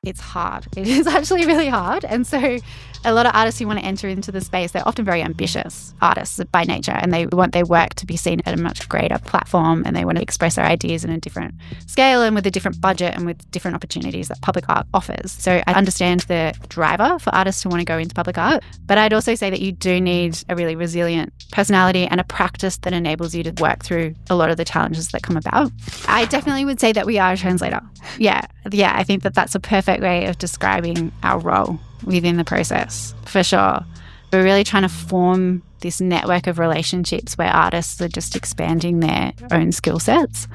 it's hard. It is actually really hard. And so a lot of artists who want to enter into the space, they're often very ambitious artists by nature, and they want their work to be seen at a much greater platform, and they want to express their ideas in a different scale and with a different budget and with different opportunities that public art offers. So I understand the driver for artists to want to go into public art, but I'd also say that you do need a really resilient personality and a practice that enables you to work through a lot of the challenges that come about. I definitely would say that we are a translator. Yeah, I think that that's a perfect way of describing our role within the process, for sure. We're really trying to form this network of relationships where artists are just expanding their own skill sets.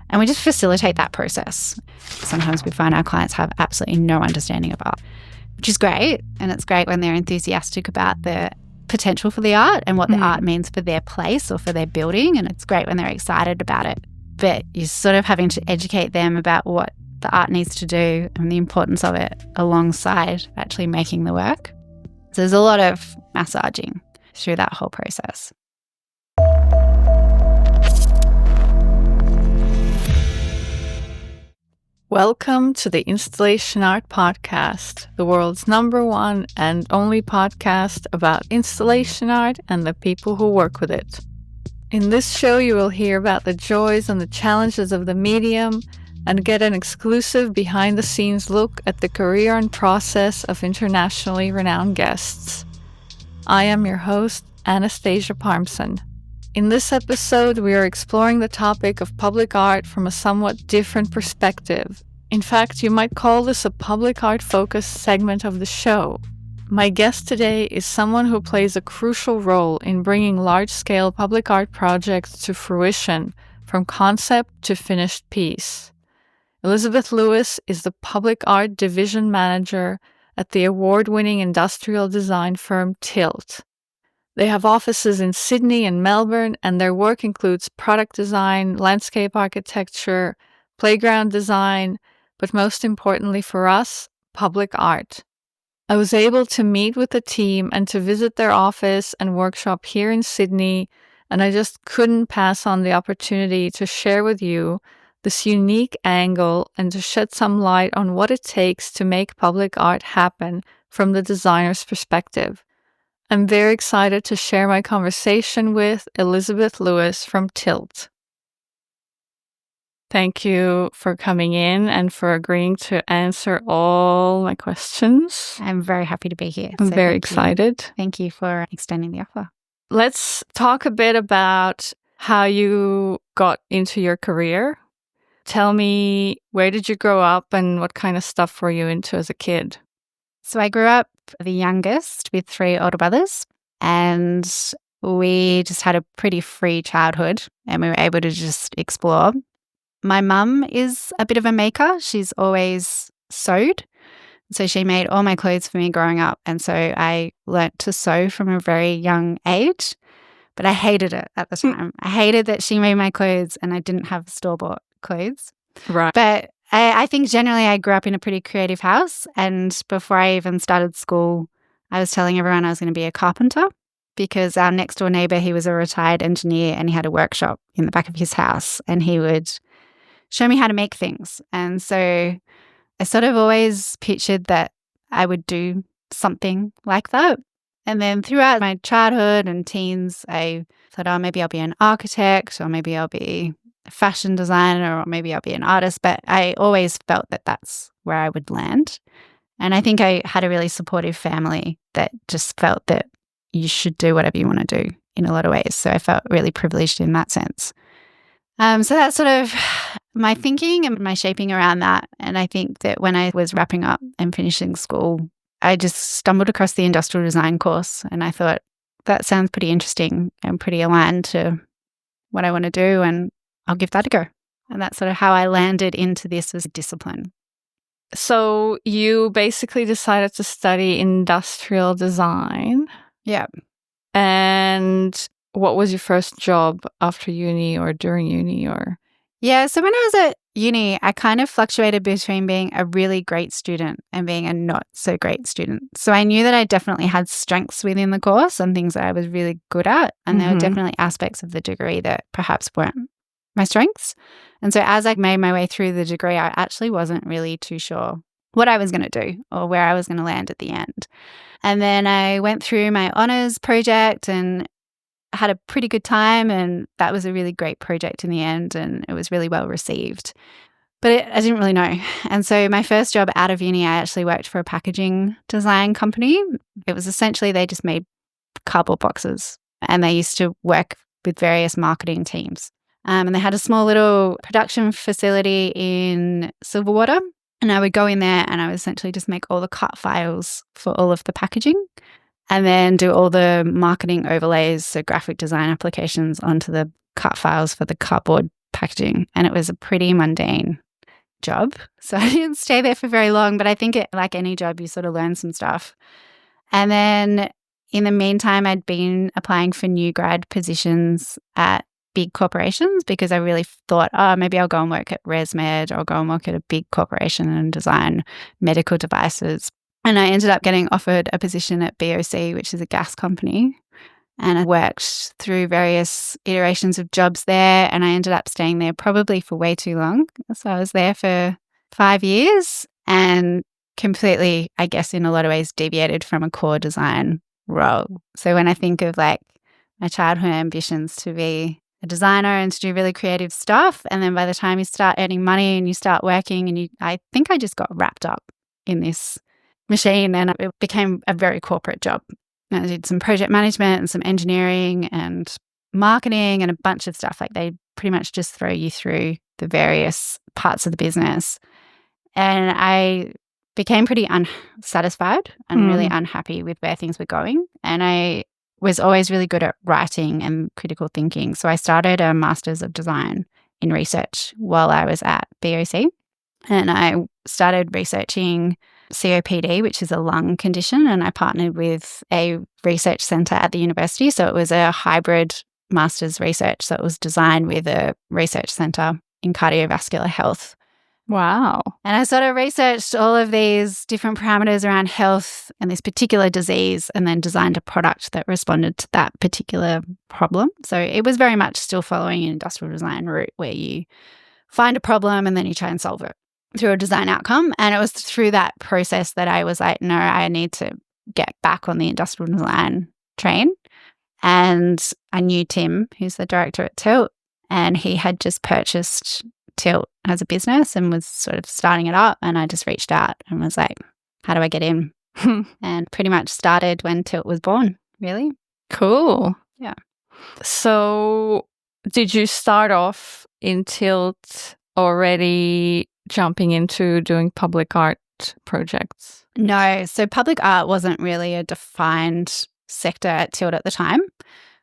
And we just facilitate that process. Sometimes we find our clients have absolutely no understanding of art, which is great. And it's great when they're enthusiastic about the potential for the art and what the art means for their place or for their building. And it's great when they're excited about it. But you're sort of having to educate them about what the art needs to do and the importance of it alongside actually making the work. So there's a lot of massaging through that whole process. Welcome to the Installation Art Podcast, the world's #1 and only podcast about installation art and the people who work with it. In this show, you will hear about the joys and the challenges of the medium and get an exclusive behind-the-scenes look at the career and process of internationally renowned guests. I am your host, Anastasia Parmson. In this episode, we are exploring the topic of public art from a somewhat different perspective. In fact, you might call this a public art-focused segment of the show. My guest today is someone who plays a crucial role in bringing large-scale public art projects to fruition, from concept to finished piece. Elizabeth Lewis is the Public Art Division Manager at the award-winning industrial design firm Tilt. They have offices in Sydney and Melbourne, and their work includes product design, landscape architecture, playground design, but most importantly for us, public art. I was able to meet with the team and to visit their office and workshop here in Sydney, and I just couldn't pass on the opportunity to share with you this unique angle and to shed some light on what it takes to make public art happen from the designer's perspective. I'm very excited to share my conversation with Elizabeth Lewis from Tilt. Thank you for coming in and for agreeing to answer all my questions. I'm very happy to be here. I'm very excited. Thank you for extending the offer. Let's talk a bit about how you got into your career. Tell me, where did you grow up and what kind of stuff were you into as a kid? So I grew up the youngest with 3 older brothers, and we just had a pretty free childhood and we were able to just explore. My mum is a bit of a maker. She's always sewed. So she made all my clothes for me growing up. And so I learnt to sew from a very young age, but I hated it at the time. I hated that she made my clothes and I didn't have store-bought clothes. Right. But I think generally I grew up in a pretty creative house. And before I even started school, I was telling everyone I was going to be a carpenter because our next door neighbour, he was a retired engineer and he had a workshop in the back of his house and he would show me how to make things. And so I sort of always pictured that I would do something like that. And then throughout my childhood and teens, I thought, oh, maybe I'll be an architect or maybe I'll be a fashion designer or maybe I'll be an artist. But I always felt that that's where I would land. And I think I had a really supportive family that just felt that you should do whatever you want to do in a lot of ways. So I felt really privileged in that sense. So that's sort of my thinking and my shaping around that. And I think that when I was wrapping up and finishing school, I just stumbled across the industrial design course and I thought, that sounds pretty interesting and pretty aligned to what I want to do and I'll give that a go. And that's sort of how I landed into this as a discipline. So you basically decided to study industrial design. Yeah. And what was your first job after uni or during uni or? Yeah, so when I was at uni, I kind of fluctuated between being a really great student and being a not so great student. So I knew that I definitely had strengths within the course and things that I was really good at. And there were definitely aspects of the degree that perhaps weren't my strengths. And so as I made my way through the degree, I actually wasn't really too sure what I was going to do or where I was going to land at the end. And then I went through my honours project and had a pretty good time, and that was a really great project in the end, and it was really well received. But I didn't really know. And so my first job out of uni, I actually worked for a packaging design company. It was essentially they just made cardboard boxes, and they used to work with various marketing teams. And they had a small little production facility in Silverwater. And I would go in there and I would essentially just make all the cut files for all of the packaging and then do all the marketing overlays, so graphic design applications onto the cut files for the cardboard packaging. And it was a pretty mundane job. So I didn't stay there for very long, but I think like any job, you sort of learn some stuff. And then in the meantime, I'd been applying for new grad positions at big corporations because I really thought, maybe I'll go and work at ResMed or go and work at a big corporation and design medical devices. And I ended up getting offered a position at BOC, which is a gas company. And I worked through various iterations of jobs there, and I ended up staying there probably for way too long. So I was there for 5 years and completely, I guess, in a lot of ways deviated from a core design role. So when I think of like my childhood ambitions to be a designer and to do really creative stuff, and then by the time you start earning money and you start working, and I think I just got wrapped up in this machine, and it became a very corporate job. And I did some project management and some engineering and marketing and a bunch of stuff. Like they pretty much just throw you through the various parts of the business. And I became pretty unsatisfied and really unhappy with where things were going. And I was always really good at writing and critical thinking. So I started a Master's of Design in research while I was at BOC. And I started researching COPD, which is a lung condition. And I partnered with a research centre at the university. So it was a hybrid master's research. So it was designed with a research centre in cardiovascular health. Wow. And I sort of researched all of these different parameters around health and this particular disease, and then designed a product that responded to that particular problem. So it was very much still following an industrial design route where you find a problem and then you try and solve it through a design outcome. And it was through that process that I was like, no, I need to get back on the industrial design train. And I knew Tim, who's the director at Tilt, and he had just purchased Tilt as a business and was sort of starting it up. And I just reached out and was like, how do I get in? And pretty much started when Tilt was born, really. Cool. Yeah. So did you start off in Tilt already jumping into doing public art projects? No. So public art wasn't really a defined sector at Tilt at the time.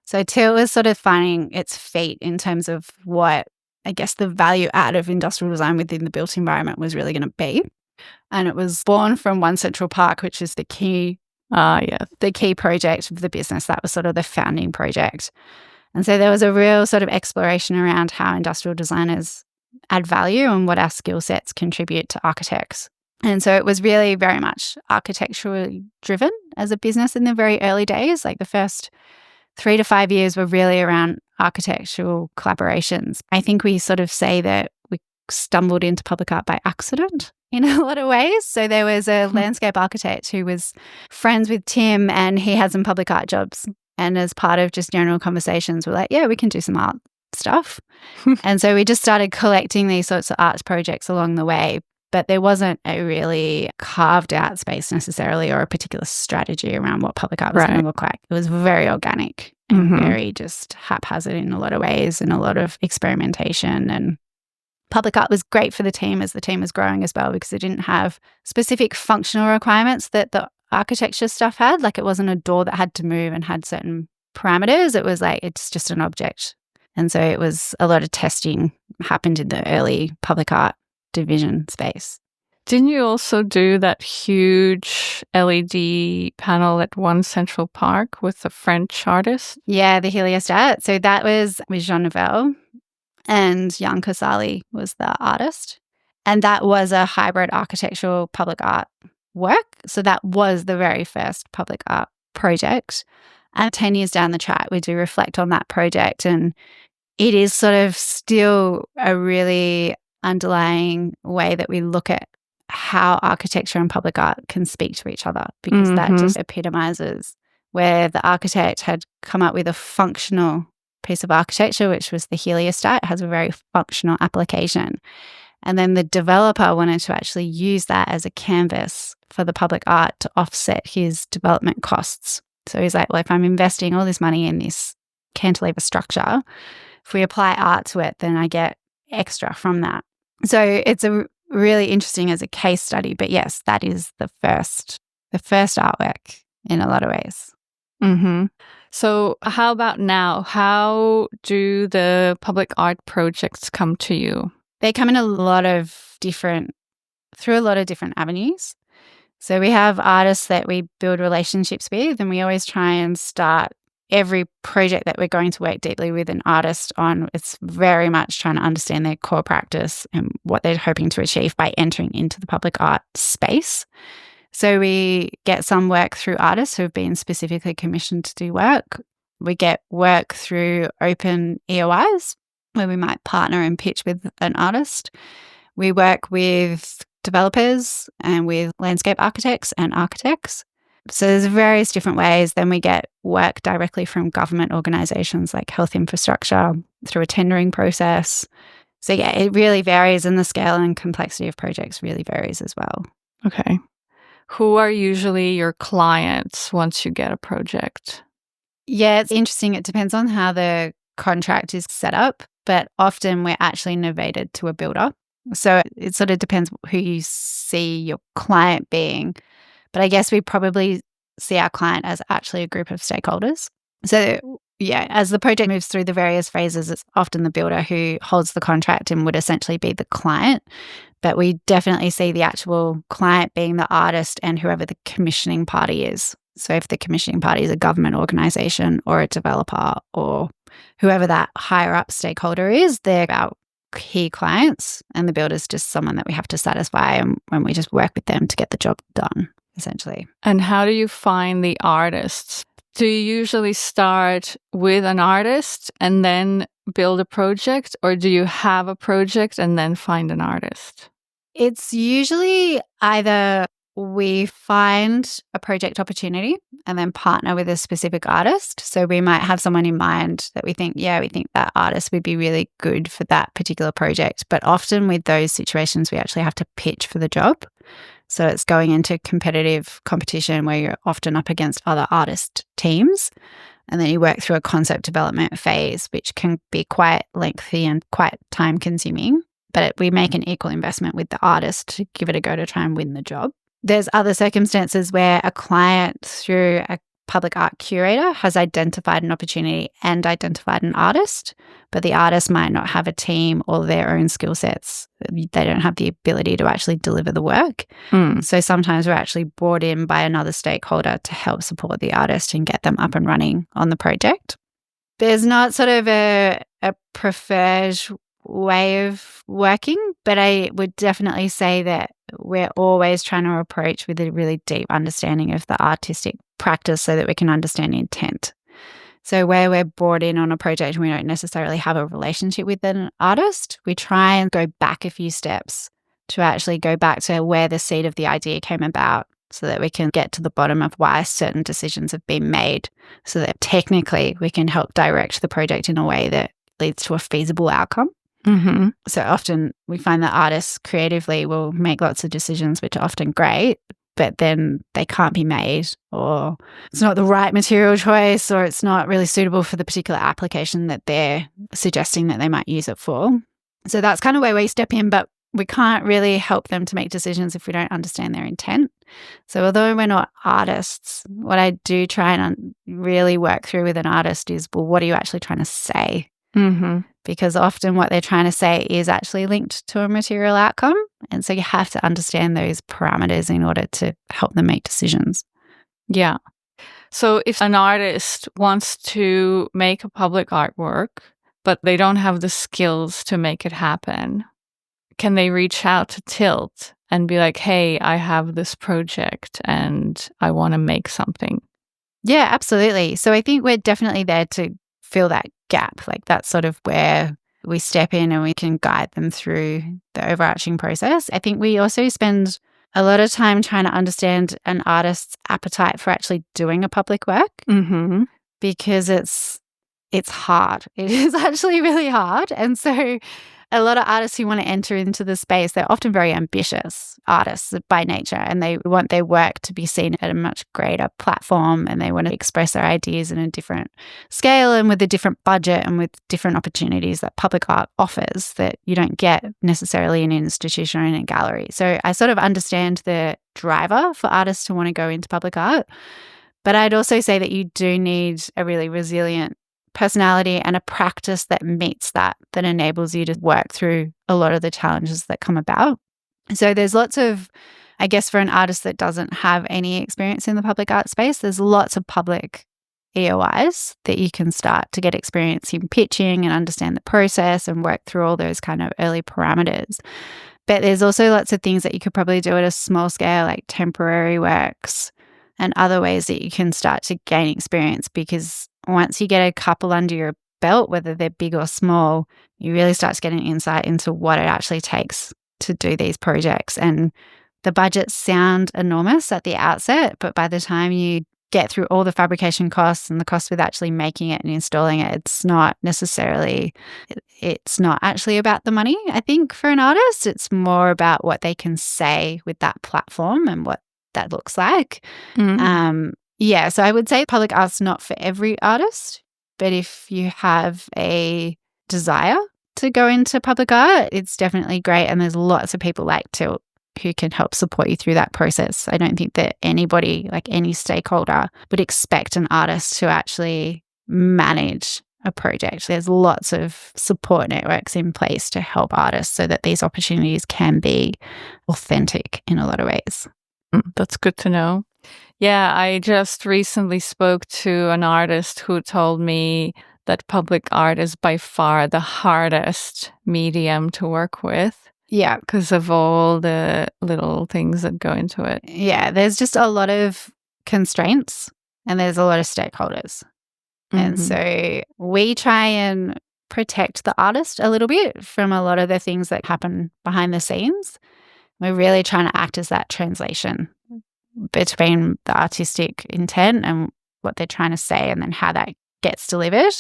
So Tilt was sort of finding its feet in terms of what, I guess, the value add of industrial design within the built environment was really going to be. And it was born from One Central Park, which is the key project of the business. That was sort of the founding project. And so there was a real sort of exploration around how industrial designers add value and what our skill sets contribute to architects. And so it was really very much architecturally driven as a business in the very early days. Like the first 3 to 5 years were really around architectural collaborations. I think we sort of say that we stumbled into public art by accident in a lot of ways. So there was a landscape architect who was friends with Tim, and he had some public art jobs. And as part of just general conversations, we're like, yeah, we can do some art stuff. And so we just started collecting these sorts of arts projects along the way. But there wasn't a really carved out space necessarily or a particular strategy around what public art was going to look like. It was very organic and very just haphazard in a lot of ways, and a lot of experimentation. And public art was great for the team as the team was growing as well, because it didn't have specific functional requirements that the architecture stuff had. Like it wasn't a door that had to move and had certain parameters. It was like, it's just an object. And so it was a lot of testing happened in the early public art division space. Didn't you also do that huge LED panel at One Central Park with a French artist? Yeah, the heliostat. So that was with Jean Nouvel, and Jan Casali was the artist. And that was a hybrid architectural public art work. So that was the very first public art project. And 10 years down the track, we do reflect on that project. And it is sort of still a really underlying way that we look at how architecture and public art can speak to each other, because that just epitomizes where the architect had come up with a functional piece of architecture, which was the heliostat. It has a very functional application. And then the developer wanted to actually use that as a canvas for the public art to offset his development costs. So he's like, well, if I'm investing all this money in this cantilever structure, if we apply art to it, then I get extra from that. So it's a really interesting as a case study. But yes, that is the first artwork in a lot of ways. So how about now? How do the public art projects come to you? They come in through a lot of different avenues. So we have artists that we build relationships with, and we always try and start every project that we're going to work deeply with an artist on. It's very much trying to understand their core practice and what they're hoping to achieve by entering into the public art space. So we get some work through artists who have been specifically commissioned to do work. We get work through open EOIs, where we might partner and pitch with an artist. We work with developers and with landscape architects and architects. So there's various different ways. Then we get work directly from government organisations like health infrastructure through a tendering process. So yeah, it really varies, and the scale and complexity of projects really varies as well. Okay. Who are usually your clients once you get a project? Yeah, it's interesting. It depends on how the contract is set up, but often we're actually novated to a builder. So it sort of depends who you see your client being. But I guess we probably see our client as actually a group of stakeholders. So yeah, as the project moves through the various phases, it's often the builder who holds the contract and would essentially be the client. But we definitely see the actual client being the artist and whoever the commissioning party is. So if the commissioning party is a government organisation or a developer or whoever that higher up stakeholder is, they're our key clients, and the builder's just someone that we have to satisfy, and when we just work with them to get the job done, essentially. And how do you find the artists? Do you usually start with an artist and then build a project, or do you have a project and then find an artist? It's usually either we find a project opportunity and then partner with a specific artist. So we might have someone in mind that we think that artist would be really good for that particular project. But often with those situations, we actually have to pitch for the job. So it's going into competitive competition where you're often up against other artist teams. And then you work through a concept development phase, which can be quite lengthy and quite time consuming. But we make an equal investment with the artist to give it a go to try and win the job. There's other circumstances where a client, through a public art curator, has identified an opportunity and identified an artist, but the artist might not have a team or their own skill sets. They don't have the ability to actually deliver the work. So sometimes we're actually brought in by another stakeholder to help support the artist and get them up and running on the project. There's not sort of a preferred way of working, but I would definitely say that we're always trying to approach with a really deep understanding of the artistic practice so that we can understand intent. So where we're brought in on a project and we don't necessarily have a relationship with an artist, we try and go back a few steps to actually go back to where the seed of the idea came about, so that we can get to the bottom of why certain decisions have been made, so that technically we can help direct the project in a way that leads to a feasible outcome. So often we find that artists creatively will make lots of decisions which are often great, but then they can't be made, or it's not the right material choice, or it's not really suitable for the particular application that they're suggesting that they might use it for. So that's kind of where we step in, but we can't really help them to make decisions if we don't understand their intent. So although we're not artists, what I do try and really work through with an artist is, well, what are you actually trying to say? Because often what they're trying to say is actually linked to a material outcome. And so you have to understand those parameters in order to help them make decisions. Yeah. So if an artist wants to make a public artwork, but they don't have the skills to make it happen, can they reach out to Tilt and be like, hey, I have this project and I want to make something? Yeah, absolutely. So I think we're definitely there to fill that gap. Like that's sort of where we step in and we can guide them through the overarching process. I think we also spend a lot of time trying to understand an artist's appetite for actually doing a public work Mm-hmm. because it's hard. It is actually really hard. And so a lot of artists who want to enter into the space, they're often very ambitious artists by nature, and they want their work to be seen at a much greater platform, and they want to express their ideas in a different scale and with a different budget and with different opportunities that public art offers that you don't get necessarily in an institution or in a gallery. So I sort of understand the driver for artists to want to go into public art, but I'd also say that you do need a really resilient personality and a practice that meets that enables you to work through a lot of the challenges that come about. So there's lots of, I guess, for an artist that doesn't have any experience in the public art space, there's lots of public EOIs that you can start to get experience in pitching and understand the process and work through all those kind of early parameters. But there's also lots of things that you could probably do at a small scale, like temporary works and other ways that you can start to gain experience, because once you get a couple under your belt, whether they're big or small, you really start to get an insight into what it actually takes to do these projects. And the budgets sound enormous at the outset, but by the time you get through all the fabrication costs and the cost with actually making it and installing it, it's not actually about the money. I think for an artist, it's more about what they can say with that platform and what that looks like. Mm-hmm. Yeah, so I would say public art's not for every artist, but if you have a desire to go into public art, it's definitely great. And there's lots of people like Tilt who can help support you through that process. I don't think that anybody, like any stakeholder, would expect an artist to actually manage a project. There's lots of support networks in place to help artists so that these opportunities can be authentic in a lot of ways. That's good to know. Yeah, I just recently spoke to an artist who told me that public art is by far the hardest medium to work with. Yeah. Because of all the little things that go into it. Yeah, there's just a lot of constraints and there's a lot of stakeholders. Mm-hmm. And so we try and protect the artist a little bit from a lot of the things that happen behind the scenes. We're really trying to act as that translation between the artistic intent and what they're trying to say and then how that gets delivered.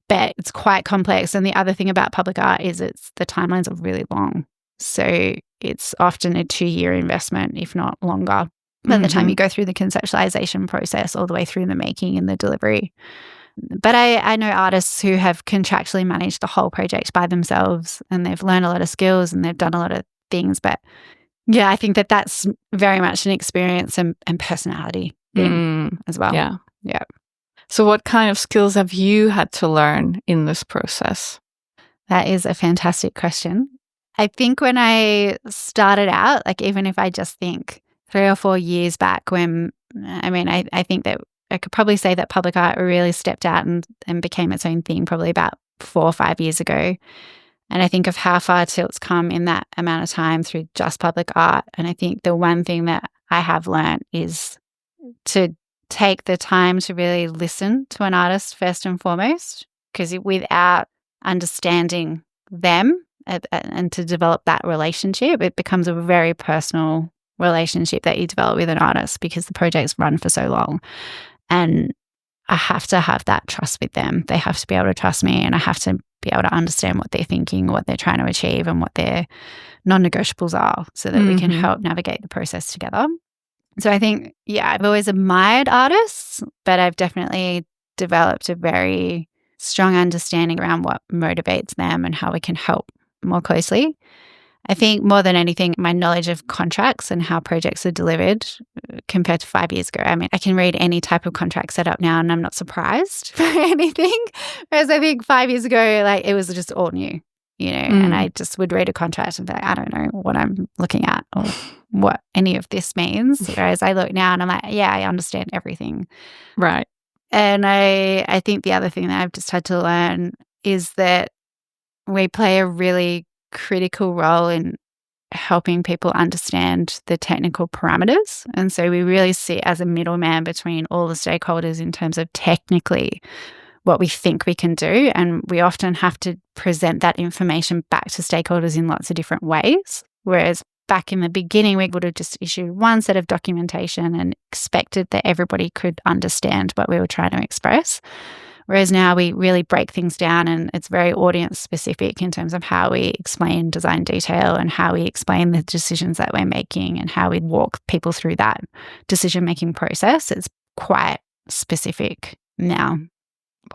But it's quite complex. And the other thing about public art is the timelines are really long. So it's often a 2-year investment, if not longer, by the time you go through the conceptualization process all the way through the making and the delivery. But I know artists who have contractually managed the whole project by themselves, and they've learned a lot of skills and they've done a lot of things. But yeah, I think that that's very much an experience and personality thing as well. Yeah. Yeah. So what kind of skills have you had to learn in this process? That is a fantastic question. I think when I started out, like even if I just think 3 or 4 years back when, I think that I could probably say that public art really stepped out and became its own thing probably about 4 or 5 years ago. And I think of how far Tilt's come in that amount of time through just public art. And I think the one thing that I have learned is to take the time to really listen to an artist first and foremost, because without understanding them and to develop that relationship, it becomes a very personal relationship that you develop with an artist because the projects run for so long. And I have to have that trust with them. They have to be able to trust me, and I have to be able to understand what they're thinking, what they're trying to achieve, and what their non-negotiables are so that we can help navigate the process together. So I think, yeah, I've always admired artists, but I've definitely developed a very strong understanding around what motivates them and how we can help more closely. I think more than anything, my knowledge of contracts and how projects are delivered compared to 5 years ago. I can read any type of contract set up now and I'm not surprised by anything. Whereas I think 5 years ago, like it was just all new, and I just would read a contract and be like, I don't know what I'm looking at or what any of this means. Whereas I look now and I'm like, yeah, I understand everything. Right. And I think the other thing that I've just had to learn is that we play a really critical role in helping people understand the technical parameters. And so we really sit as a middleman between all the stakeholders in terms of technically what we think we can do. And we often have to present that information back to stakeholders in lots of different ways. Whereas back in the beginning, we would have just issued one set of documentation and expected that everybody could understand what we were trying to express. Whereas now we really break things down, and it's very audience specific in terms of how we explain design detail and how we explain the decisions that we're making and how we walk people through that decision-making process. It's quite specific now.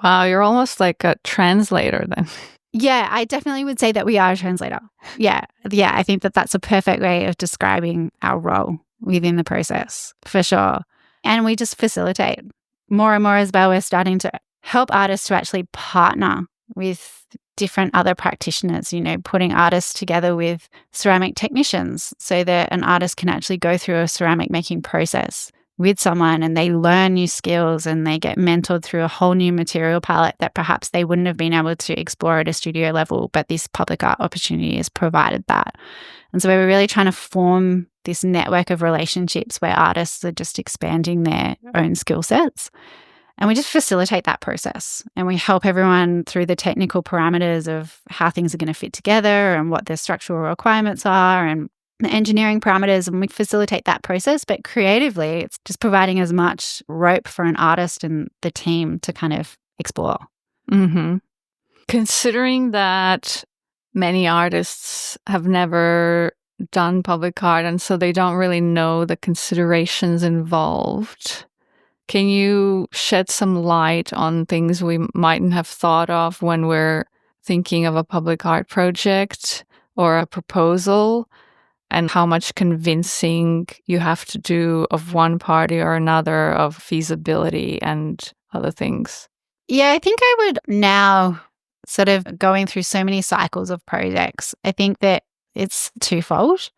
Wow, you're almost like a translator then. Yeah, I definitely would say that we are a translator. Yeah, I think that that's a perfect way of describing our role within the process, for sure. And we just facilitate more and more as well. We're starting to help artists to actually partner with different other practitioners, putting artists together with ceramic technicians so that an artist can actually go through a ceramic making process with someone and they learn new skills and they get mentored through a whole new material palette that perhaps they wouldn't have been able to explore at a studio level, but this public art opportunity has provided that. And so we're really trying to form this network of relationships where artists are just expanding their own skill sets. And we just facilitate that process, and we help everyone through the technical parameters of how things are going to fit together and what their structural requirements are and the engineering parameters, and we facilitate that process. But creatively, it's just providing as much rope for an artist and the team to kind of explore. Mm-hmm. Considering that many artists have never done public art and so they don't really know the considerations involved, can you shed some light on things we mightn't have thought of when we're thinking of a public art project or a proposal, and how much convincing you have to do of one party or another of feasibility and other things? Yeah, I think I would now, sort of going through so many cycles of projects, I think that it's twofold.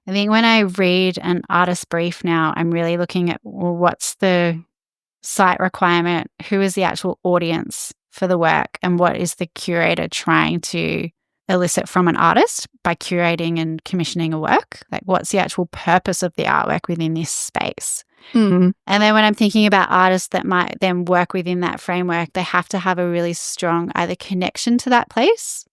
I think when I read an artist brief now, I'm really looking at, well, what's the site requirement, who is the actual audience for the work, and what is the curator trying to elicit from an artist by curating and commissioning a work? Like, what's the actual purpose of the artwork within this space? Mm-hmm. And then when I'm thinking about artists that might then work within that framework, they have to have a really strong either connection to that place,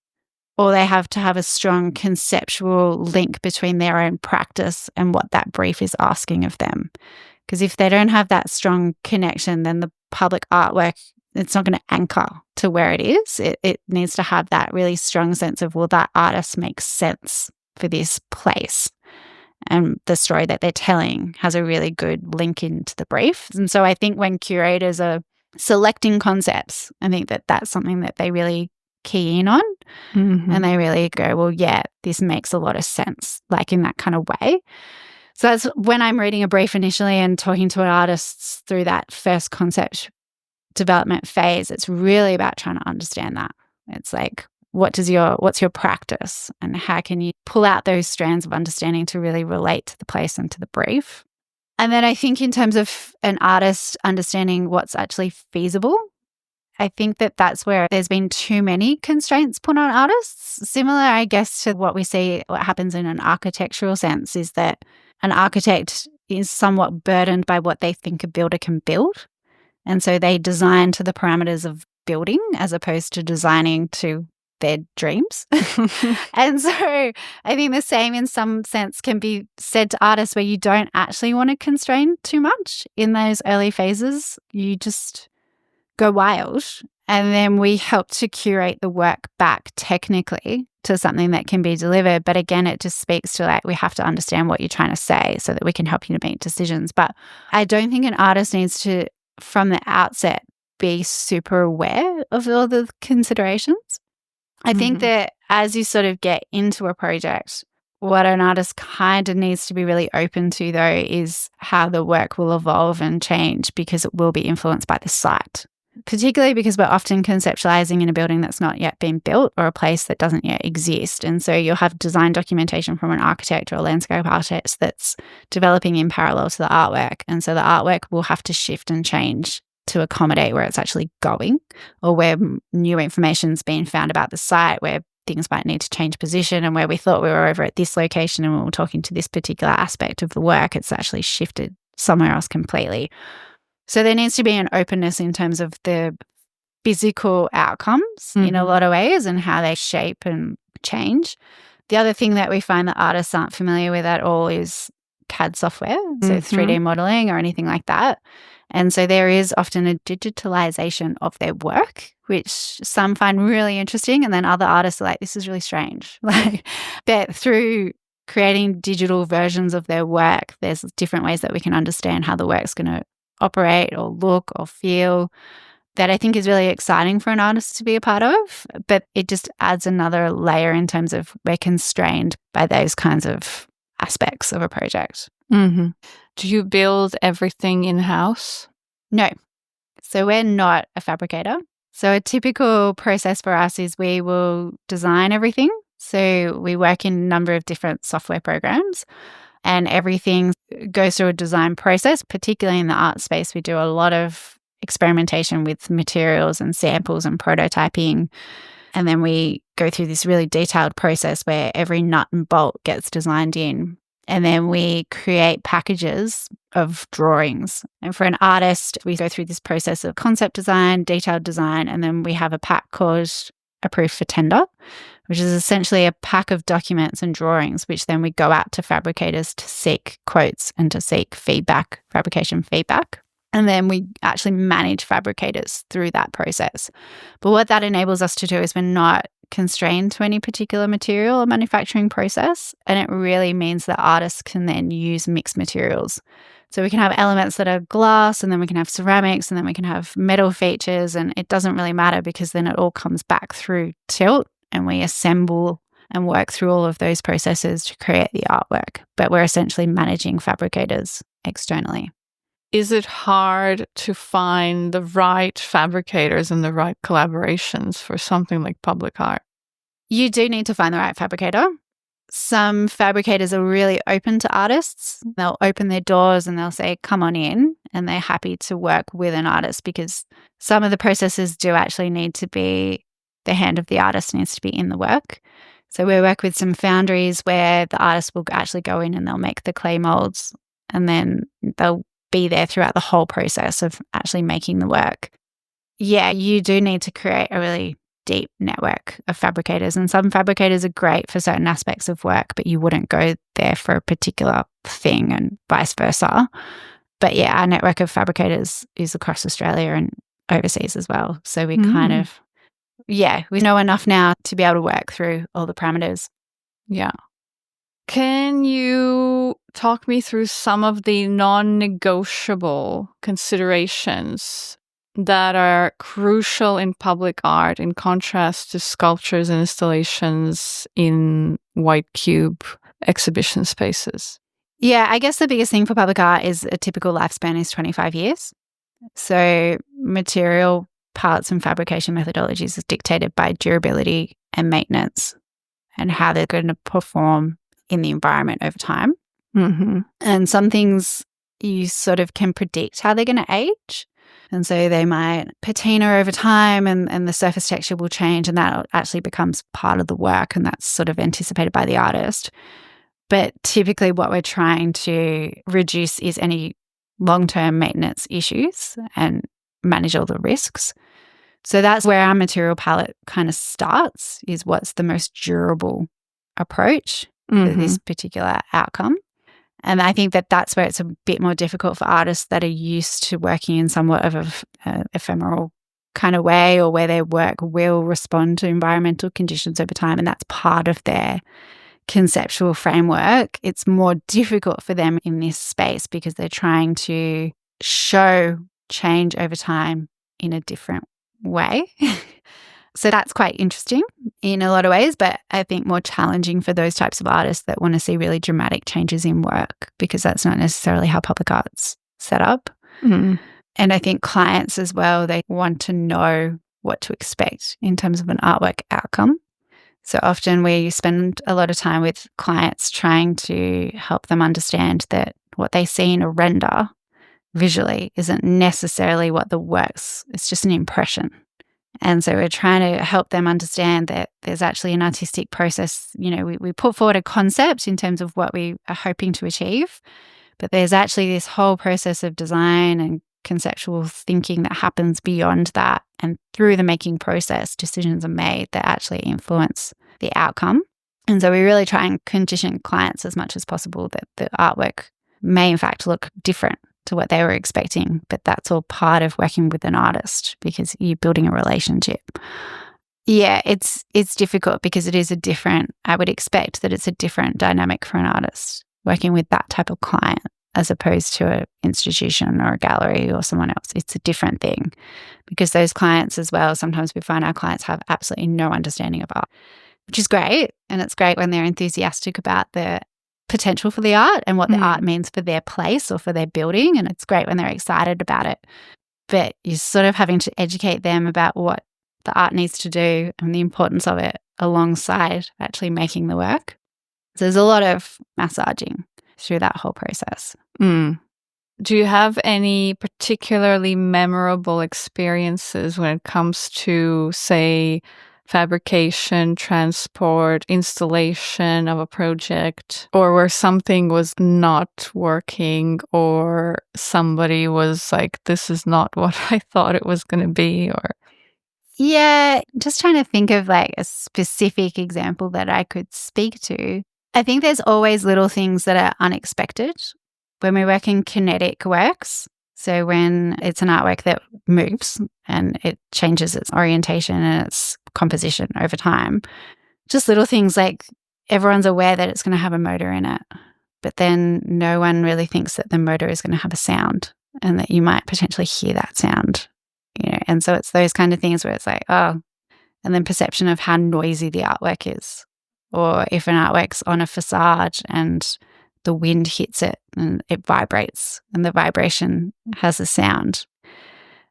or they have to have a strong conceptual link between their own practice and what that brief is asking of them. Because if they don't have that strong connection, then the public artwork, it's not going to anchor to where it is. It needs to have that really strong sense of, well, that artist makes sense for this place. And the story that they're telling has a really good link into the brief. And so I think when curators are selecting concepts, I think that that's something that they really key in on. Mm-hmm. And they really go, well, yeah, this makes a lot of sense, like in that kind of way. So that's when I'm reading a brief initially and talking to artists through that first concept development phase. It's really about trying to understand that. It's like, what's your practice, and how can you pull out those strands of understanding to really relate to the place and to the brief? And then I think in terms of an artist understanding what's actually feasible, I think that that's where there's been too many constraints put on artists. Similar, I guess, to what happens in an architectural sense, is that an architect is somewhat burdened by what they think a builder can build. And so they design to the parameters of building as opposed to designing to their dreams. And so I think the same in some sense can be said to artists, where you don't actually want to constrain too much in those early phases. You just go wild. And then we help to curate the work back technically to something that can be delivered. But again, it just speaks to, like, we have to understand what you're trying to say so that we can help you to make decisions. But I don't think an artist needs to, from the outset, be super aware of all the considerations. I think that as you sort of get into a project, what an artist kind of needs to be really open to, though, is how the work will evolve and change, because it will be influenced by the site. Particularly because we're often conceptualizing in a building that's not yet been built, or a place that doesn't yet exist. And so you'll have design documentation from an architect or a landscape architect that's developing in parallel to the artwork. And so the artwork will have to shift and change to accommodate where it's actually going, or where new information's been found about the site, where things might need to change position, and where we thought we were over at this location and we were talking to this particular aspect of the work, it's actually shifted somewhere else completely. So there needs to be an openness in terms of the physical outcomes in a lot of ways, and how they shape and change. The other thing that we find that artists aren't familiar with at all is CAD software, so 3D modeling or anything like that. And so there is often a digitalization of their work, which some find really interesting. And then other artists are like, this is really strange. But through creating digital versions of their work, there's different ways that we can understand how the work's going to operate or look or feel that I think is really exciting for an artist to be a part of. But it just adds another layer in terms of we're constrained by those kinds of aspects of a project. Do you build everything in-house? No. So we're not a fabricator. So a typical process for us is we will design everything. So we work in a number of different software programs and everything goes through a design process. Particularly in the art space, we do a lot of experimentation with materials and samples and prototyping. And then we go through this really detailed process where every nut and bolt gets designed in. And then we create packages of drawings. And for an artist, we go through this process of concept design, detailed design, and then we have a pack called Approved for Tender, which is essentially a pack of documents and drawings, which then we go out to fabricators to seek quotes and to seek feedback, fabrication feedback. And then we actually manage fabricators through that process. But what that enables us to do is we're not constrained to any particular material or manufacturing process. And it really means that artists can then use mixed materials. So we can have elements that are glass, and then we can have ceramics, and then we can have metal features. And it doesn't really matter because then it all comes back through tilt and we assemble and work through all of those processes to create the artwork. But we're essentially managing fabricators externally. Is it hard to find the right fabricators and the right collaborations for something like public art? You do need to find the right fabricator. Some fabricators are really open to artists. They'll open their doors and they'll say, come on in. And they're happy to work with an artist because some of the processes do actually need to be, the hand of the artist needs to be in the work. So we work with some foundries where the artist will actually go in and they'll make the clay molds and then they'll be there throughout the whole process of actually making the work. Yeah, you do need to create a really deep network of fabricators, and some fabricators are great for certain aspects of work, but you wouldn't go there for a particular thing and vice versa. But yeah, our network of fabricators is across Australia and overseas as well. So we kind of, we know enough now to be able to work through all the parameters. Yeah. Can you talk me through some of the non-negotiable considerations that are crucial in public art in contrast to sculptures and installations in white cube exhibition spaces? Yeah, I guess the biggest thing for public art is a typical lifespan is 25 years. So material parts and fabrication methodologies is dictated by durability and maintenance and how they're going to perform in the environment over time. And some things you sort of can predict how they're going to age. And so they might patina over time and the surface texture will change, and that actually becomes part of the work, and that's sort of anticipated by the artist. But typically what we're trying to reduce is any long-term maintenance issues and manage all the risks. So that's where our material palette kind of starts, is what's the most durable approach for this particular outcome. And I think that that's where it's a bit more difficult for artists that are used to working in somewhat of a ephemeral kind of way, or where their work will respond to environmental conditions over time, and that's part of their conceptual framework. It's more difficult for them in this space because they're trying to show change over time in a different way. So that's quite interesting in a lot of ways, but I think more challenging for those types of artists that want to see really dramatic changes in work, because that's not necessarily how public art's set up. And I think clients as well, they want to know what to expect in terms of an artwork outcome. So often we spend a lot of time with clients trying to help them understand that what they see in a render visually isn't necessarily what the work's, it's just an impression. And so we're trying to help them understand that there's actually an artistic process. You know, we put forward a concept in terms of what we are hoping to achieve, but there's actually this whole process of design and conceptual thinking that happens beyond that. And through the making process, decisions are made that actually influence the outcome. And so we really try and condition clients as much as possible that the artwork may in fact look different to what they were expecting, but that's all part of working with an artist because you're building a relationship. Yeah, it's difficult because it is I would expect that it's a different dynamic for an artist working with that type of client as opposed to an institution or a gallery or someone else. It's a different thing because those clients as well, sometimes we find our clients have absolutely no understanding of art, which is great. And it's great when they're enthusiastic about the potential for the art and what the art means for their place or for their building. And it's great when they're excited about it. But you're sort of having to educate them about what the art needs to do and the importance of it alongside actually making the work. So there's a lot of massaging through that whole process. Do you have any particularly memorable experiences when it comes to, say, fabrication, transport, installation of a project, or where something was not working or somebody was like, this is not what I thought it was going to be? Or yeah, just trying to think of like a specific example that I could speak to. I think there's always little things that are unexpected when we work in kinetic works. So when it's an artwork that moves and it changes its orientation and its composition over time, just little things like everyone's aware that it's going to have a motor in it, but then no one really thinks that the motor is going to have a sound and that you might potentially hear that sound, and so it's those kind of things where it's like, oh, and then perception of how noisy the artwork is. Or if an artwork's on a facade and the wind hits it and it vibrates and the vibration has a sound.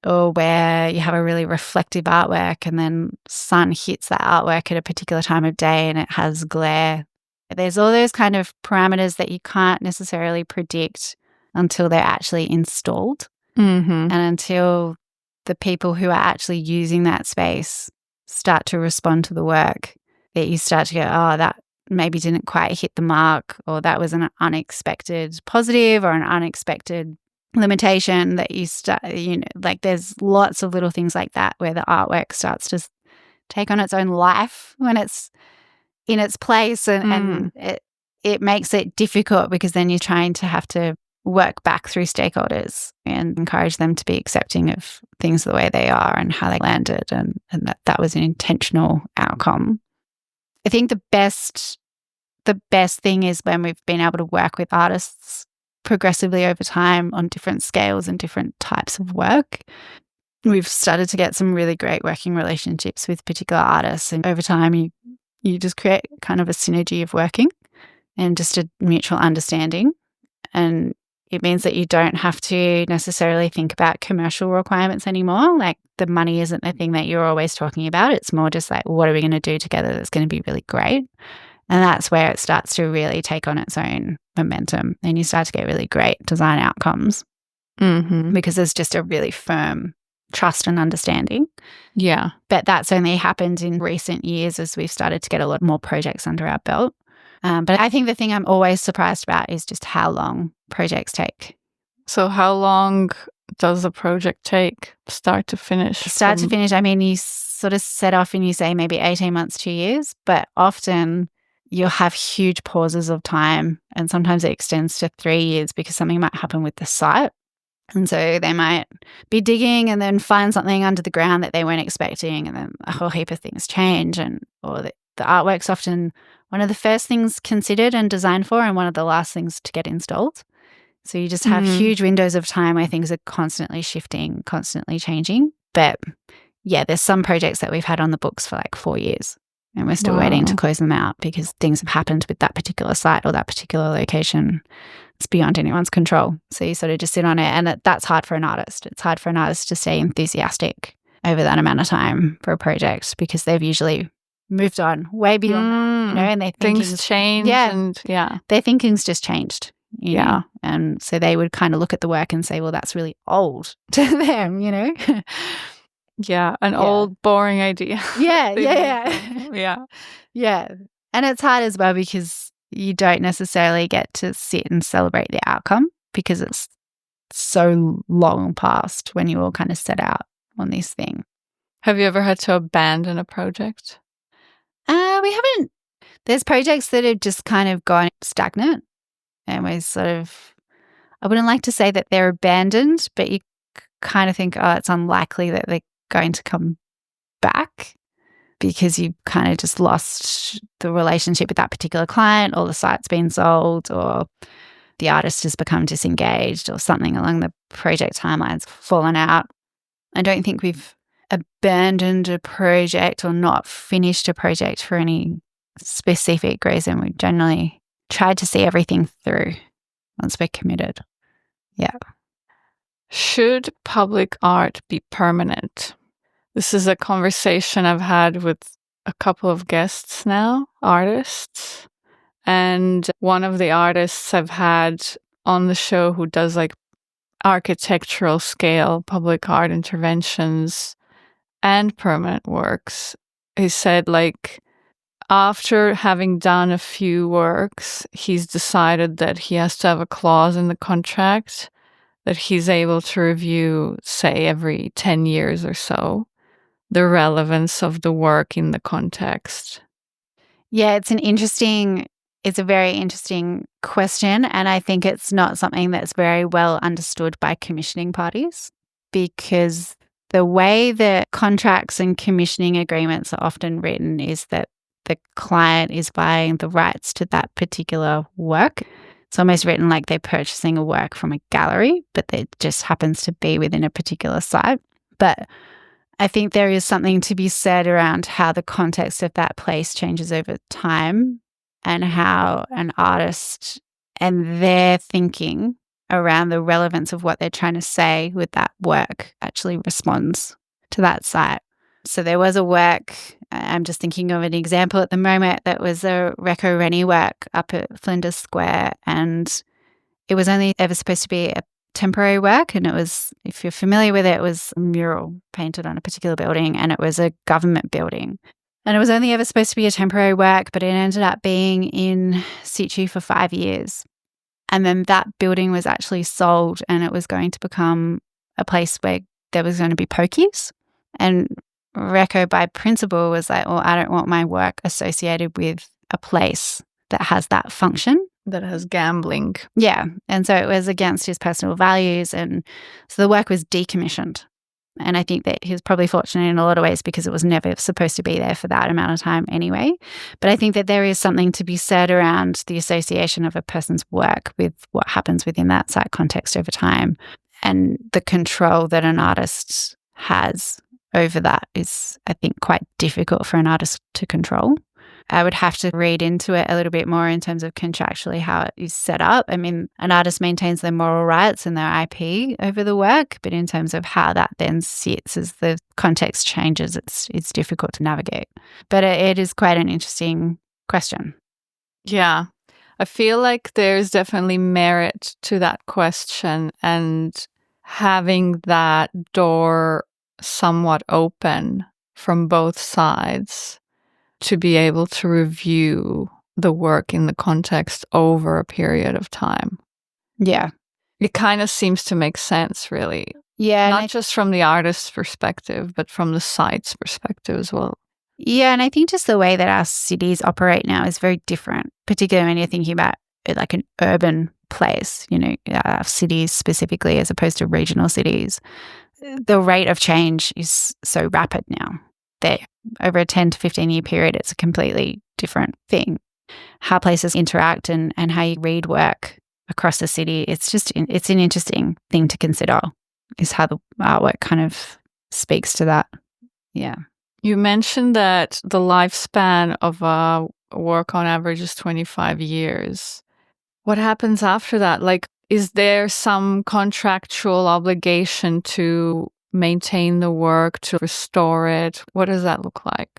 Or where you have a really reflective artwork and then sun hits that artwork at a particular time of day and it has glare. There's all those kind of parameters that you can't necessarily predict until they're actually installed and until the people who are actually using that space start to respond to the work, that you start to go, oh, that maybe didn't quite hit the mark, or that was an unexpected positive or an unexpected limitation that you start, like there's lots of little things like that where the artwork starts to take on its own life when it's in its place and it makes it difficult because then you're trying to have to work back through stakeholders and encourage them to be accepting of things the way they are and how they landed and that was an intentional outcome. I think the best thing is when we've been able to work with artists progressively over time on different scales and different types of work. We've started to get some really great working relationships with particular artists, and over time you just create kind of a synergy of working and just a mutual understanding. And it means that you don't have to necessarily think about commercial requirements anymore. Like the money isn't the thing that you're always talking about. It's more just like, what are we going to do together that's going to be really great? And that's where it starts to really take on its own momentum. And you start to get really great design outcomes because there's just a really firm trust and understanding. Yeah. But that's only happened in recent years as we've started to get a lot more projects under our belt. But I think the thing I'm always surprised about is just how long projects take. So how long does a project take, start to finish? Start to finish, I mean, you sort of set off and you say maybe 18 months, 2 years, but often you'll have huge pauses of time and sometimes it extends to 3 years because something might happen with the site. And so they might be digging and then find something under the ground that they weren't expecting and then a whole heap of things change or the artwork's often one of the first things considered and designed for and one of the last things to get installed. So you just have huge windows of time where things are constantly shifting, constantly changing. But yeah, there's some projects that we've had on the books for like 4 years and we're still waiting to close them out because things have happened with that particular site or that particular location. It's beyond anyone's control. So you sort of just sit on it and that's hard for an artist. It's hard for an artist to stay enthusiastic over that amount of time for a project because they've usually moved on way beyond that, and their things change. Yeah. And their thinking's just changed. Yeah. And so they would kind of look at the work and say, well, that's really old to them, Yeah. An old, boring idea. Yeah. And it's hard as well because you don't necessarily get to sit and celebrate the outcome because it's so long past when you all kind of set out on this thing. Have you ever had to abandon a project? We haven't There's projects that have just kind of gone stagnant, and we're sort of, I wouldn't like to say that they're abandoned, but you kind of think, oh, it's unlikely that they're going to come back because you kind of just lost the relationship with that particular client, or the site's been sold, or the artist has become disengaged, or something along the project timeline's fallen out. I don't think we've abandoned a project or not finished a project for any specific reason. We've generally tried to see everything through once we're committed. Yeah. Should public art be permanent? This is a conversation I've had with a couple of guests now, artists. And one of the artists I've had on the show who does like architectural scale public art interventions and permanent works, he said like after having done a few works, he's decided that he has to have a clause in the contract that he's able to review, say, every 10 years or so, the relevance of the work in the context. Yeah, it's a very interesting question. And I think it's not something that's very well understood by commissioning parties, because the way that contracts and commissioning agreements are often written is that the client is buying the rights to that particular work. It's almost written like they're purchasing a work from a gallery, but it just happens to be within a particular site. But I think there is something to be said around how the context of that place changes over time, and how an artist and their thinking around the relevance of what they're trying to say with that work actually responds to that site. So there was a work, I'm just thinking of an example at the moment, that was a Reco Rennie work up at Flinders Square, and it was only ever supposed to be a temporary work, and it was, if you're familiar with it, it was a mural painted on a particular building, and it was a government building. And it was only ever supposed to be a temporary work, but it ended up being in situ for 5 years. And then that building was actually sold, and it was going to become a place where there was going to be pokies. And Reco, by principle, was like, well, I don't want my work associated with a place that has that function. That has gambling. Yeah. And so it was against his personal values. And so the work was decommissioned. And I think that he was probably fortunate in a lot of ways, because it was never supposed to be there for that amount of time anyway. But I think that there is something to be said around the association of a person's work with what happens within that site context over time. And the control that an artist has over that is, I think, quite difficult for an artist to control. I would have to read into it a little bit more in terms of contractually how it is set up. I mean, an artist maintains their moral rights and their IP over the work, but in terms of how that then sits as the context changes, it's difficult to navigate. But it is quite an interesting question. Yeah. I feel like there's definitely merit to that question, and having that door somewhat open from both sides to be able to review the work in the context over a period of time. Yeah. It kind of seems to make sense, really. Yeah. Not just from the artist's perspective, but from the site's perspective as well. Yeah, and I think just the way that our cities operate now is very different, particularly when you're thinking about it like an urban place, cities specifically, as opposed to regional cities. The rate of change is so rapid now that over a 10 to 15 year period, it's a completely different thing. How places interact and how you read work across the city, it's an interesting thing to consider, is how the artwork kind of speaks to that. Yeah. You mentioned that the lifespan of a work on average is 25 years. What happens after that? Like, is there some contractual obligation to maintain the work, to restore it? What does that look like?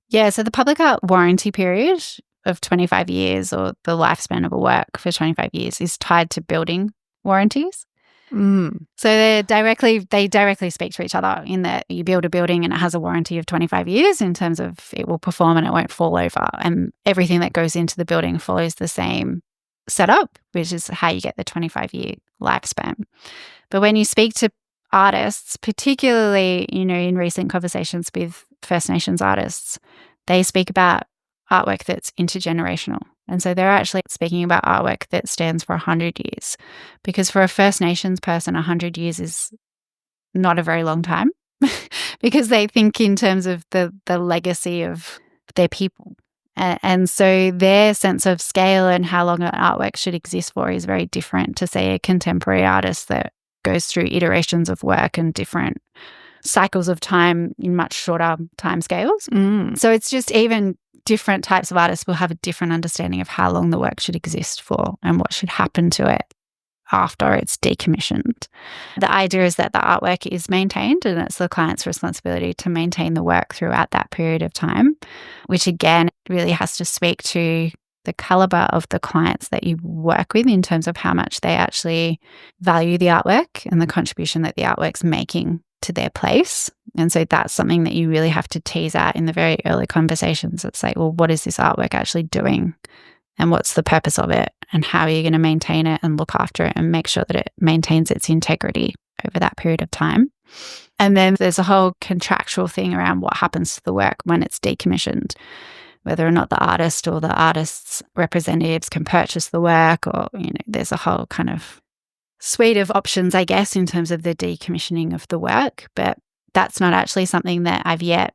Yeah, so the public art warranty period of 25 years, or the lifespan of a work for 25 years, is tied to building warranties. So they directly speak to each other, in that you build a building and it has a warranty of 25 years in terms of it will perform and it won't fall over, and everything that goes into the building follows the same setup, which is how you get the 25-year lifespan. But when you speak to artists, particularly, in recent conversations with First Nations artists, they speak about artwork that's intergenerational. And so they're actually speaking about artwork that stands for 100 years, because for a First Nations person, 100 years is not a very long time because they think in terms of the legacy of their people. And so their sense of scale and how long an artwork should exist for is very different to, say, a contemporary artist that goes through iterations of work and different cycles of time in much shorter time scales. So it's just even different types of artists will have a different understanding of how long the work should exist for and what should happen to it after it's decommissioned. The idea is that the artwork is maintained, and it's the client's responsibility to maintain the work throughout that period of time, which again really has to speak to the caliber of the clients that you work with in terms of how much they actually value the artwork and the contribution that the artwork's making to their place. And so that's something that you really have to tease out in the very early conversations. It's like, well, what is this artwork actually doing? And what's the purpose of it? And how are you going to maintain it and look after it and make sure that it maintains its integrity over that period of time? And then there's a whole contractual thing around what happens to the work when it's decommissioned, whether or not the artist or the artist's representatives can purchase the work, or, there's a whole kind of suite of options, I guess, in terms of the decommissioning of the work. But that's not actually something that I've yet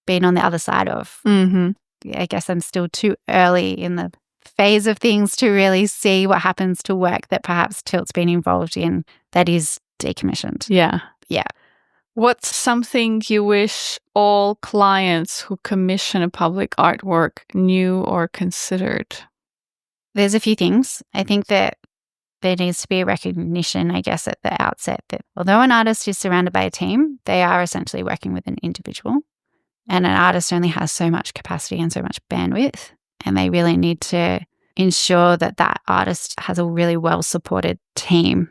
been on the other side of. I guess I'm still too early in the phase of things to really see what happens to work that perhaps Tilt's been involved in that is decommissioned. Yeah. Yeah. What's something you wish all clients who commission a public artwork knew or considered? There's a few things. I think that there needs to be a recognition, I guess, at the outset that although an artist is surrounded by a team, they are essentially working with an individual. And an artist only has so much capacity and so much bandwidth. And they really need to ensure that that artist has a really well-supported team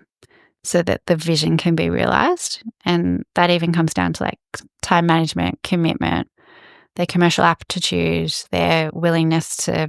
so that the vision can be realized. And that even comes down to like time management, commitment, their commercial aptitude, their willingness to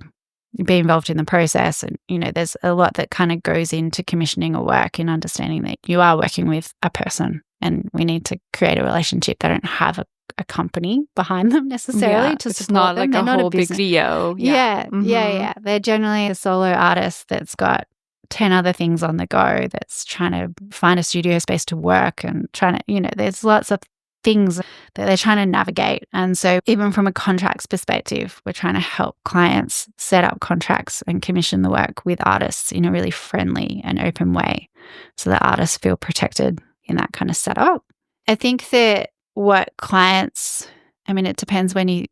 be involved in the process. And, there's a lot that kind of goes into commissioning a work in understanding that you are working with a person and we need to create a relationship. They don't have a company behind them necessarily to support them. It's not like They're a whole big VO. Yeah. They're generally a solo artist that's got 10 other things on the go, that's trying to find a studio space to work and trying to, there's lots of things that they're trying to navigate. And so even from a contracts perspective, we're trying to help clients set up contracts and commission the work with artists in a really friendly and open way so that artists feel protected in that kind of setup. I think that what clients, it depends when you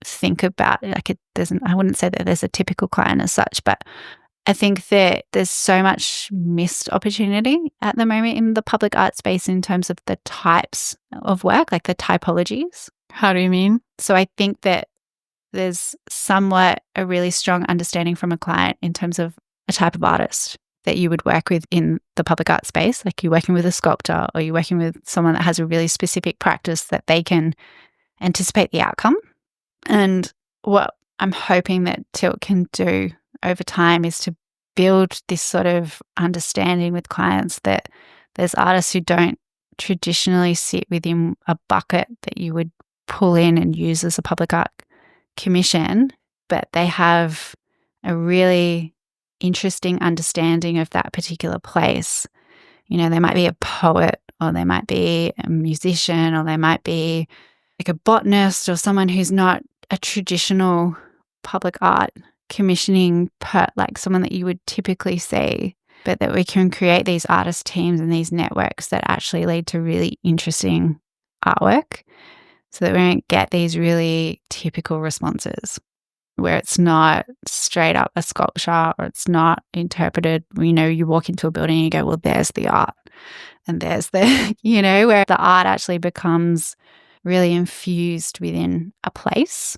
think about it. I wouldn't say that there's a typical client as such, but I think that there's so much missed opportunity at the moment in the public art space in terms of the types of work, like the typologies. How do you mean? So I think that there's somewhat a really strong understanding from a client in terms of a type of artist that you would work with in the public art space. Like you're working with a sculptor or you're working with someone that has a really specific practice that they can anticipate the outcome. And what I'm hoping that Tilt can do over time is to build this sort of understanding with clients that there's artists who don't traditionally sit within a bucket that you would pull in and use as a public art commission, but they have a really interesting understanding of that particular place. They might be a poet, or they might be a musician, or they might be like a botanist or someone who's not a traditional public art commissioning like someone that you would typically see, but that we can create these artist teams and these networks that actually lead to really interesting artwork so that we don't get these really typical responses where it's not straight up a sculpture or it's not interpreted. You walk into a building and you go, well, there's the art and there's the, where the art actually becomes really infused within a place.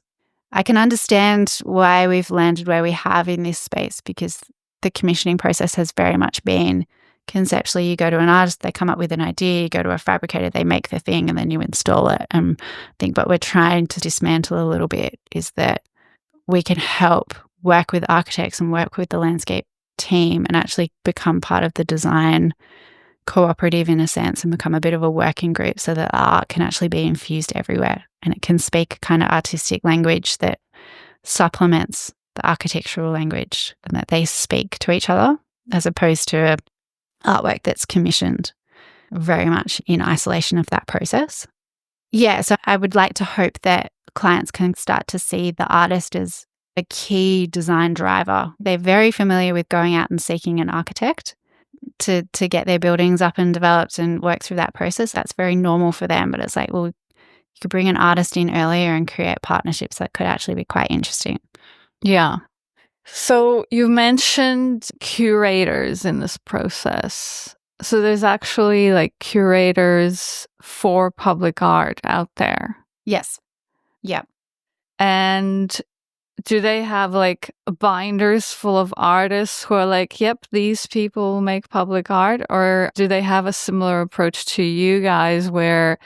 I can understand why we've landed where we have in this space, because the commissioning process has very much been conceptually, you go to an artist, they come up with an idea, you go to a fabricator, they make the thing, and then you install it. I think what we're trying to dismantle a little bit is that we can help work with architects and work with the landscape team and actually become part of the design cooperative in a sense and become a bit of a working group so that art can actually be infused everywhere and it can speak kind of artistic language that supplements the architectural language and that they speak to each other as opposed to artwork that's commissioned very much in isolation of that process. Yeah, so I would like to hope that clients can start to see the artist as a key design driver. They're very familiar with going out and seeking an architect to get their buildings up and developed and work through that process. That's very normal for them, but it's like, well, you could bring an artist in earlier and create partnerships that could actually be quite interesting. Yeah. So you mentioned curators in this process. So there's actually like curators for public art out there. Yes. Yeah. And do they have like binders full of artists who are like, yep, these people make public art? Or do they have a similar approach to you guys where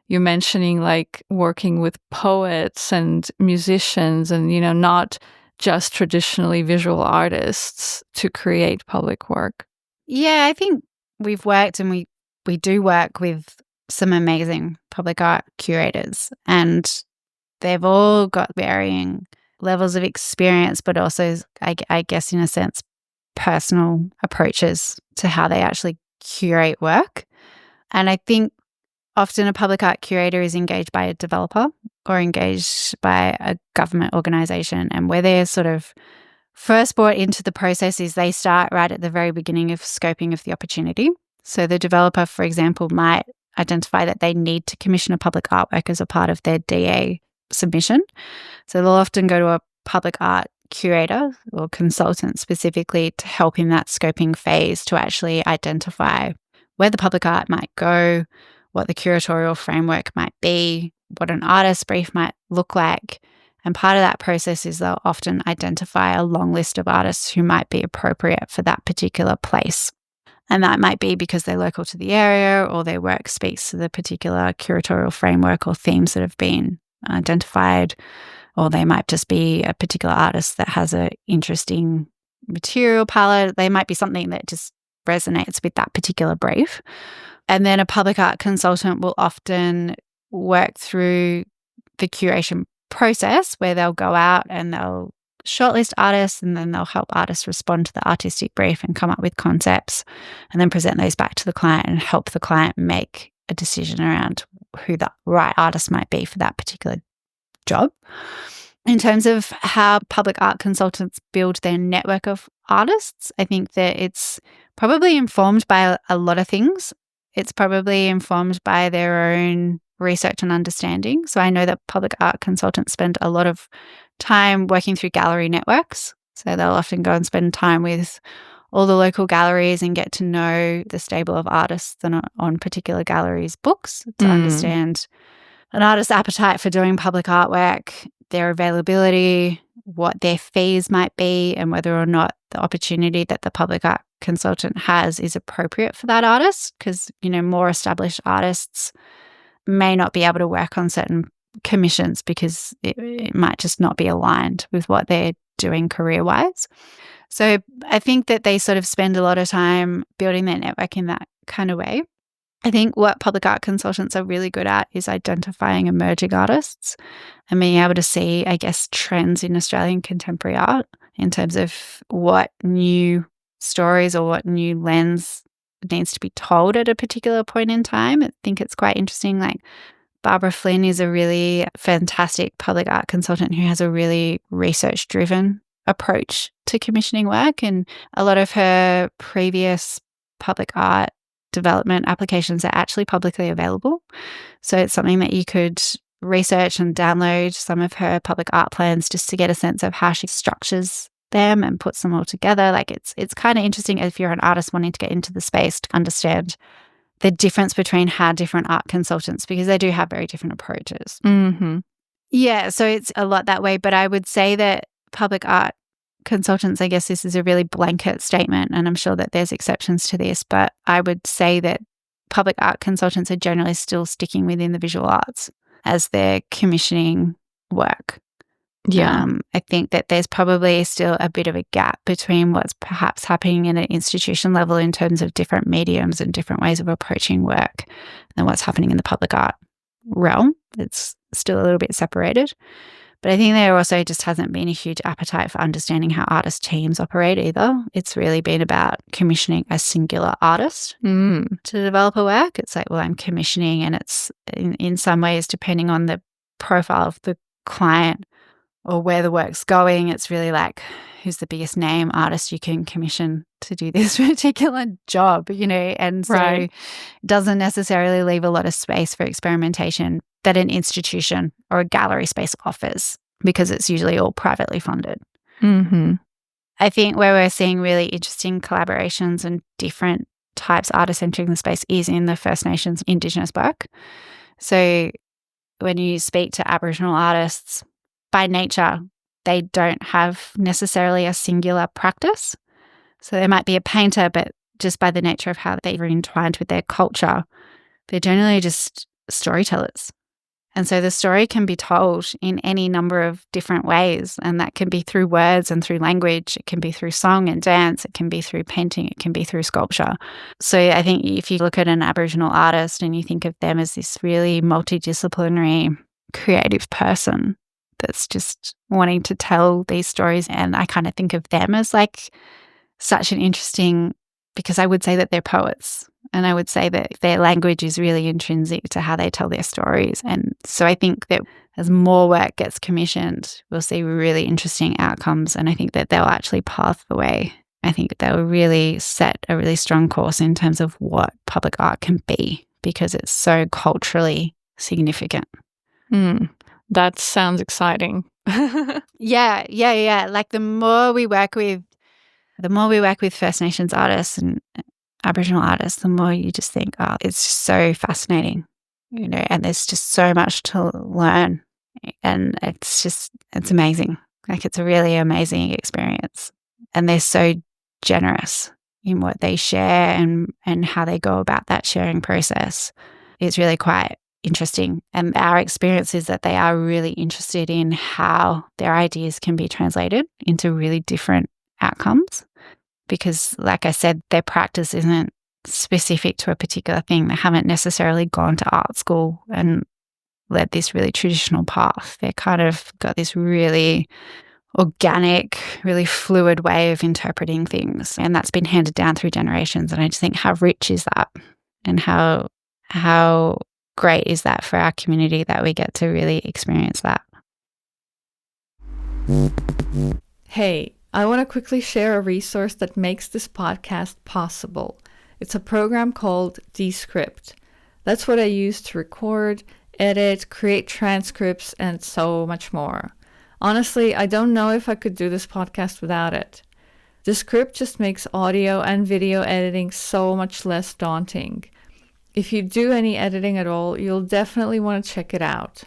you're mentioning like working with poets and musicians and, you know, not just traditionally visual artists to create public work? Yeah, I think we've worked and we do work with some amazing public art curators, and they've all got varying levels of experience, but also, I guess, in a sense, personal approaches to how they actually curate work. And I think often a public art curator is engaged by a developer or engaged by a government organisation, and where they're sort of first brought into the process is they start right at the very beginning of scoping of the opportunity. So the developer, for example, might identify that they need to commission a public artwork as a part of their DA submission. So they'll often go to a public art curator or consultant specifically to help in that scoping phase to actually identify where the public art might go, what the curatorial framework might be, what an artist brief might look like. And part of that process is they'll often identify a long list of artists who might be appropriate for that particular place. And that might be because they're local to the area or their work speaks to the particular curatorial framework or themes that have been identified, or they might just be a particular artist that has an interesting material palette. They might be something that just resonates with that particular brief. And then a public art consultant will often work through the curation process where they'll go out and they'll shortlist artists, and then they'll help artists respond to the artistic brief and come up with concepts and then present those back to the client and help the client make a decision around who the right artist might be for that particular job. In terms of how public art consultants build their network of artists, I think that it's probably informed by a lot of things. It's probably informed by their own research and understanding. So I know that public art consultants spend a lot of time working through gallery networks. So they'll often go and spend time with all the local galleries and get to know the stable of artists that are on particular galleries' books to understand an artist's appetite for doing public artwork, their availability, what their fees might be, and whether or not the opportunity that the public art consultant has is appropriate for that artist. Because, you know, more established artists may not be able to work on certain commissions because it might just not be aligned with what they're doing career-wise. So I think that they sort of spend a lot of time building their network in that kind of way. I think what public art consultants are really good at is identifying emerging artists and being able to see, I guess, trends in Australian contemporary art in terms of what new stories or what new lens needs to be told at a particular point in time. I think it's quite interesting. Like Barbara Flynn is a really fantastic public art consultant who has a really research-driven approach to commissioning work, and a lot of her previous public art development applications are actually publicly available. So it's something that you could research and download some of her public art plans just to get a sense of how she structures them and puts them all together. Like it's kind of interesting if you're an artist wanting to get into the space to understand the difference between how different art consultants, because they do have very different approaches. Mm-hmm. Yeah, so it's a lot that way. But I would say that public art consultants, I guess this is a really blanket statement, and I'm sure that there's exceptions to this, but I would say that public art consultants are generally still sticking within the visual arts as they're commissioning work. Yeah. I think that there's probably still a bit of a gap between what's perhaps happening at an institution level in terms of different mediums and different ways of approaching work and what's happening in the public art realm. It's still a little bit separated. But I think there also just hasn't been a huge appetite for understanding how artist teams operate either. It's really been about commissioning a singular artist to develop a work. It's like, well, I'm commissioning, and it's in some ways, depending on the profile of the client or where the work's going, it's really like, who's the biggest name artist you can commission to do this particular job, and so it doesn't necessarily leave a lot of space for experimentation that an institution or a gallery space offers, because it's usually all privately funded. I think where we're seeing really interesting collaborations and different types of artists entering the space is in the First Nations Indigenous work. So when you speak to Aboriginal artists, by nature, they don't have necessarily a singular practice. So there might be a painter, but just by the nature of how they're entwined with their culture, they're generally just storytellers. And so the story can be told in any number of different ways, and that can be through words and through language. It can be through song and dance. It can be through painting. It can be through sculpture. So I think if you look at an Aboriginal artist and you think of them as this really multidisciplinary, creative person that's just wanting to tell these stories, and I kind of think of them as like such an interesting, because I would say that they're poets, and I would say that their language is really intrinsic to how they tell their stories. And so I think that as more work gets commissioned, we'll see really interesting outcomes, and I think that they'll actually path the way. I think they'll really set a really strong course in terms of what public art can be, because it's so culturally significant. That sounds exciting. Yeah. Like the more we work with First Nations artists and Aboriginal artists, the more you just think, oh, it's just so fascinating, and there's just so much to learn, and it's amazing. Like, it's a really amazing experience, and they're so generous in what they share and how they go about that sharing process. It's really quite interesting. And our experience is that they are really interested in how their ideas can be translated into really different outcomes, because, like I said, their practice isn't specific to a particular thing. They haven't necessarily gone to art school and led this really traditional path. They're kind of got this really organic, really fluid way of interpreting things, and that's been handed down through generations. And I just think, how rich is that, and how great is that for our community that we get to really experience that. Hey, I want to quickly share a resource that makes this podcast possible. It's a program called Descript. That's what I use to record, edit, create transcripts, and so much more. Honestly, I don't know if I could do this podcast without it. Descript just makes audio and video editing so much less daunting. If you do any editing at all, you'll definitely want to check it out.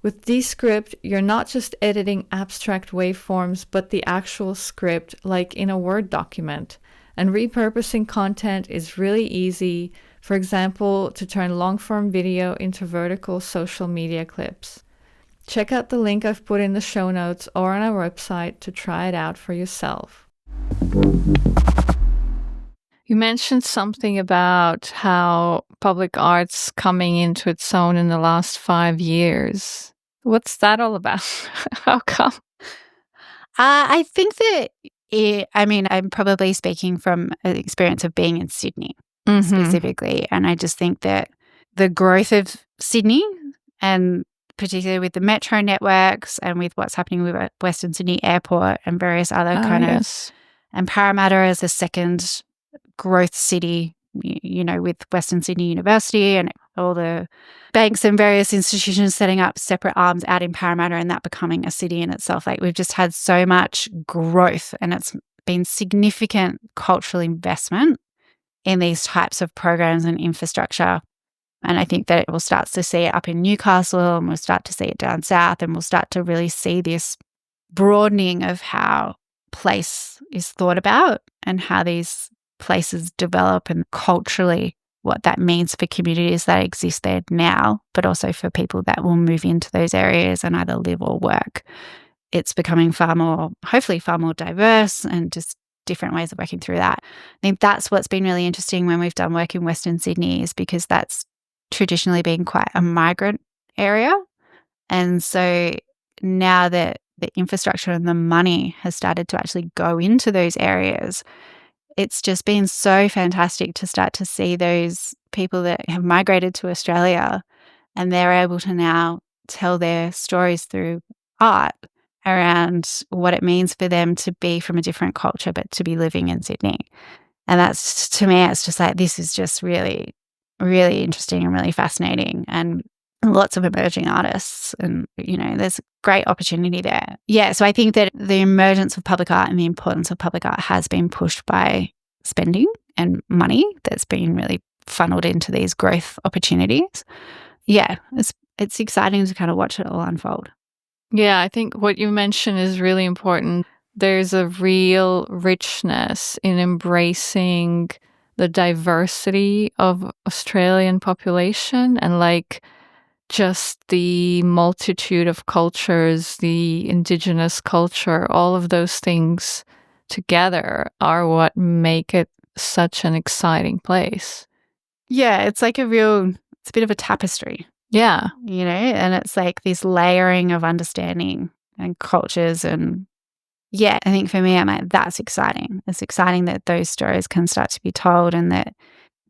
With Descript, you're not just editing abstract waveforms, but the actual script, like in a Word document. And repurposing content is really easy, for example, to turn long-form video into vertical social media clips. Check out the link I've put in the show notes or on our website to try it out for yourself. You mentioned something about how public art's coming into its own in the last 5 years. What's that all about? How come? I think that I'm probably speaking from an experience of being in Sydney specifically. And I just think that the growth of Sydney, and particularly with the metro networks and with what's happening with Western Sydney Airport and various other of, and Parramatta as the second growth city, with Western Sydney University and all the banks and various institutions setting up separate arms out in Parramatta, and that becoming a city in itself. Like, we've just had so much growth, and it's been significant cultural investment in these types of programs and infrastructure. And I think that we'll start to see it up in Newcastle, and we'll start to see it down south, and we'll start to really see this broadening of how place is thought about and how these places develop, and culturally what that means for communities that exist there now, but also for people that will move into those areas and either live or work. It's becoming hopefully far more diverse, and just different ways of working through that. I think that's what's been really interesting when we've done work in Western Sydney, is because that's traditionally been quite a migrant area. And so now that the infrastructure and the money has started to actually go into those areas, it's just been so fantastic to start to see those people that have migrated to Australia and they're able to now tell their stories through art around what it means for them to be from a different culture but to be living in Sydney. And that's, to me, it's just like, this is just really, really interesting and really fascinating, and lots of emerging artists, and, there's great opportunity there. Yeah, so I think that the emergence of public art and the importance of public art has been pushed by spending and money that's been really funneled into these growth opportunities. Yeah, it's exciting to kind of watch it all unfold. Yeah, I think what you mentioned is really important. There's a real richness in embracing the diversity of Australian population and just the multitude of cultures, the Indigenous culture, all of those things together are what make it such an exciting place. Yeah, it's like it's a bit of a tapestry. Yeah. And it's like this layering of understanding and cultures. And yeah, I think for me, I'm like, that's exciting. It's exciting that those stories can start to be told, and that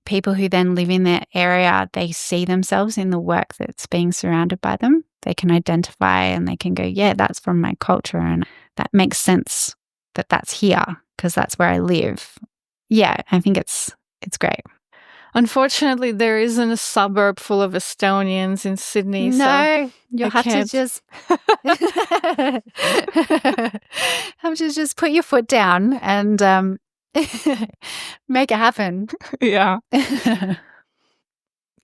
people who then live in that area, they see themselves in the work that's being surrounded by them. They can identify and they can go, yeah, that's from my culture, and that makes sense that that's here because that's where I live. Yeah, I think it's great. Unfortunately, there isn't a suburb full of Estonians in Sydney. No, so you'll have to just put your foot down and make it happen. Yeah.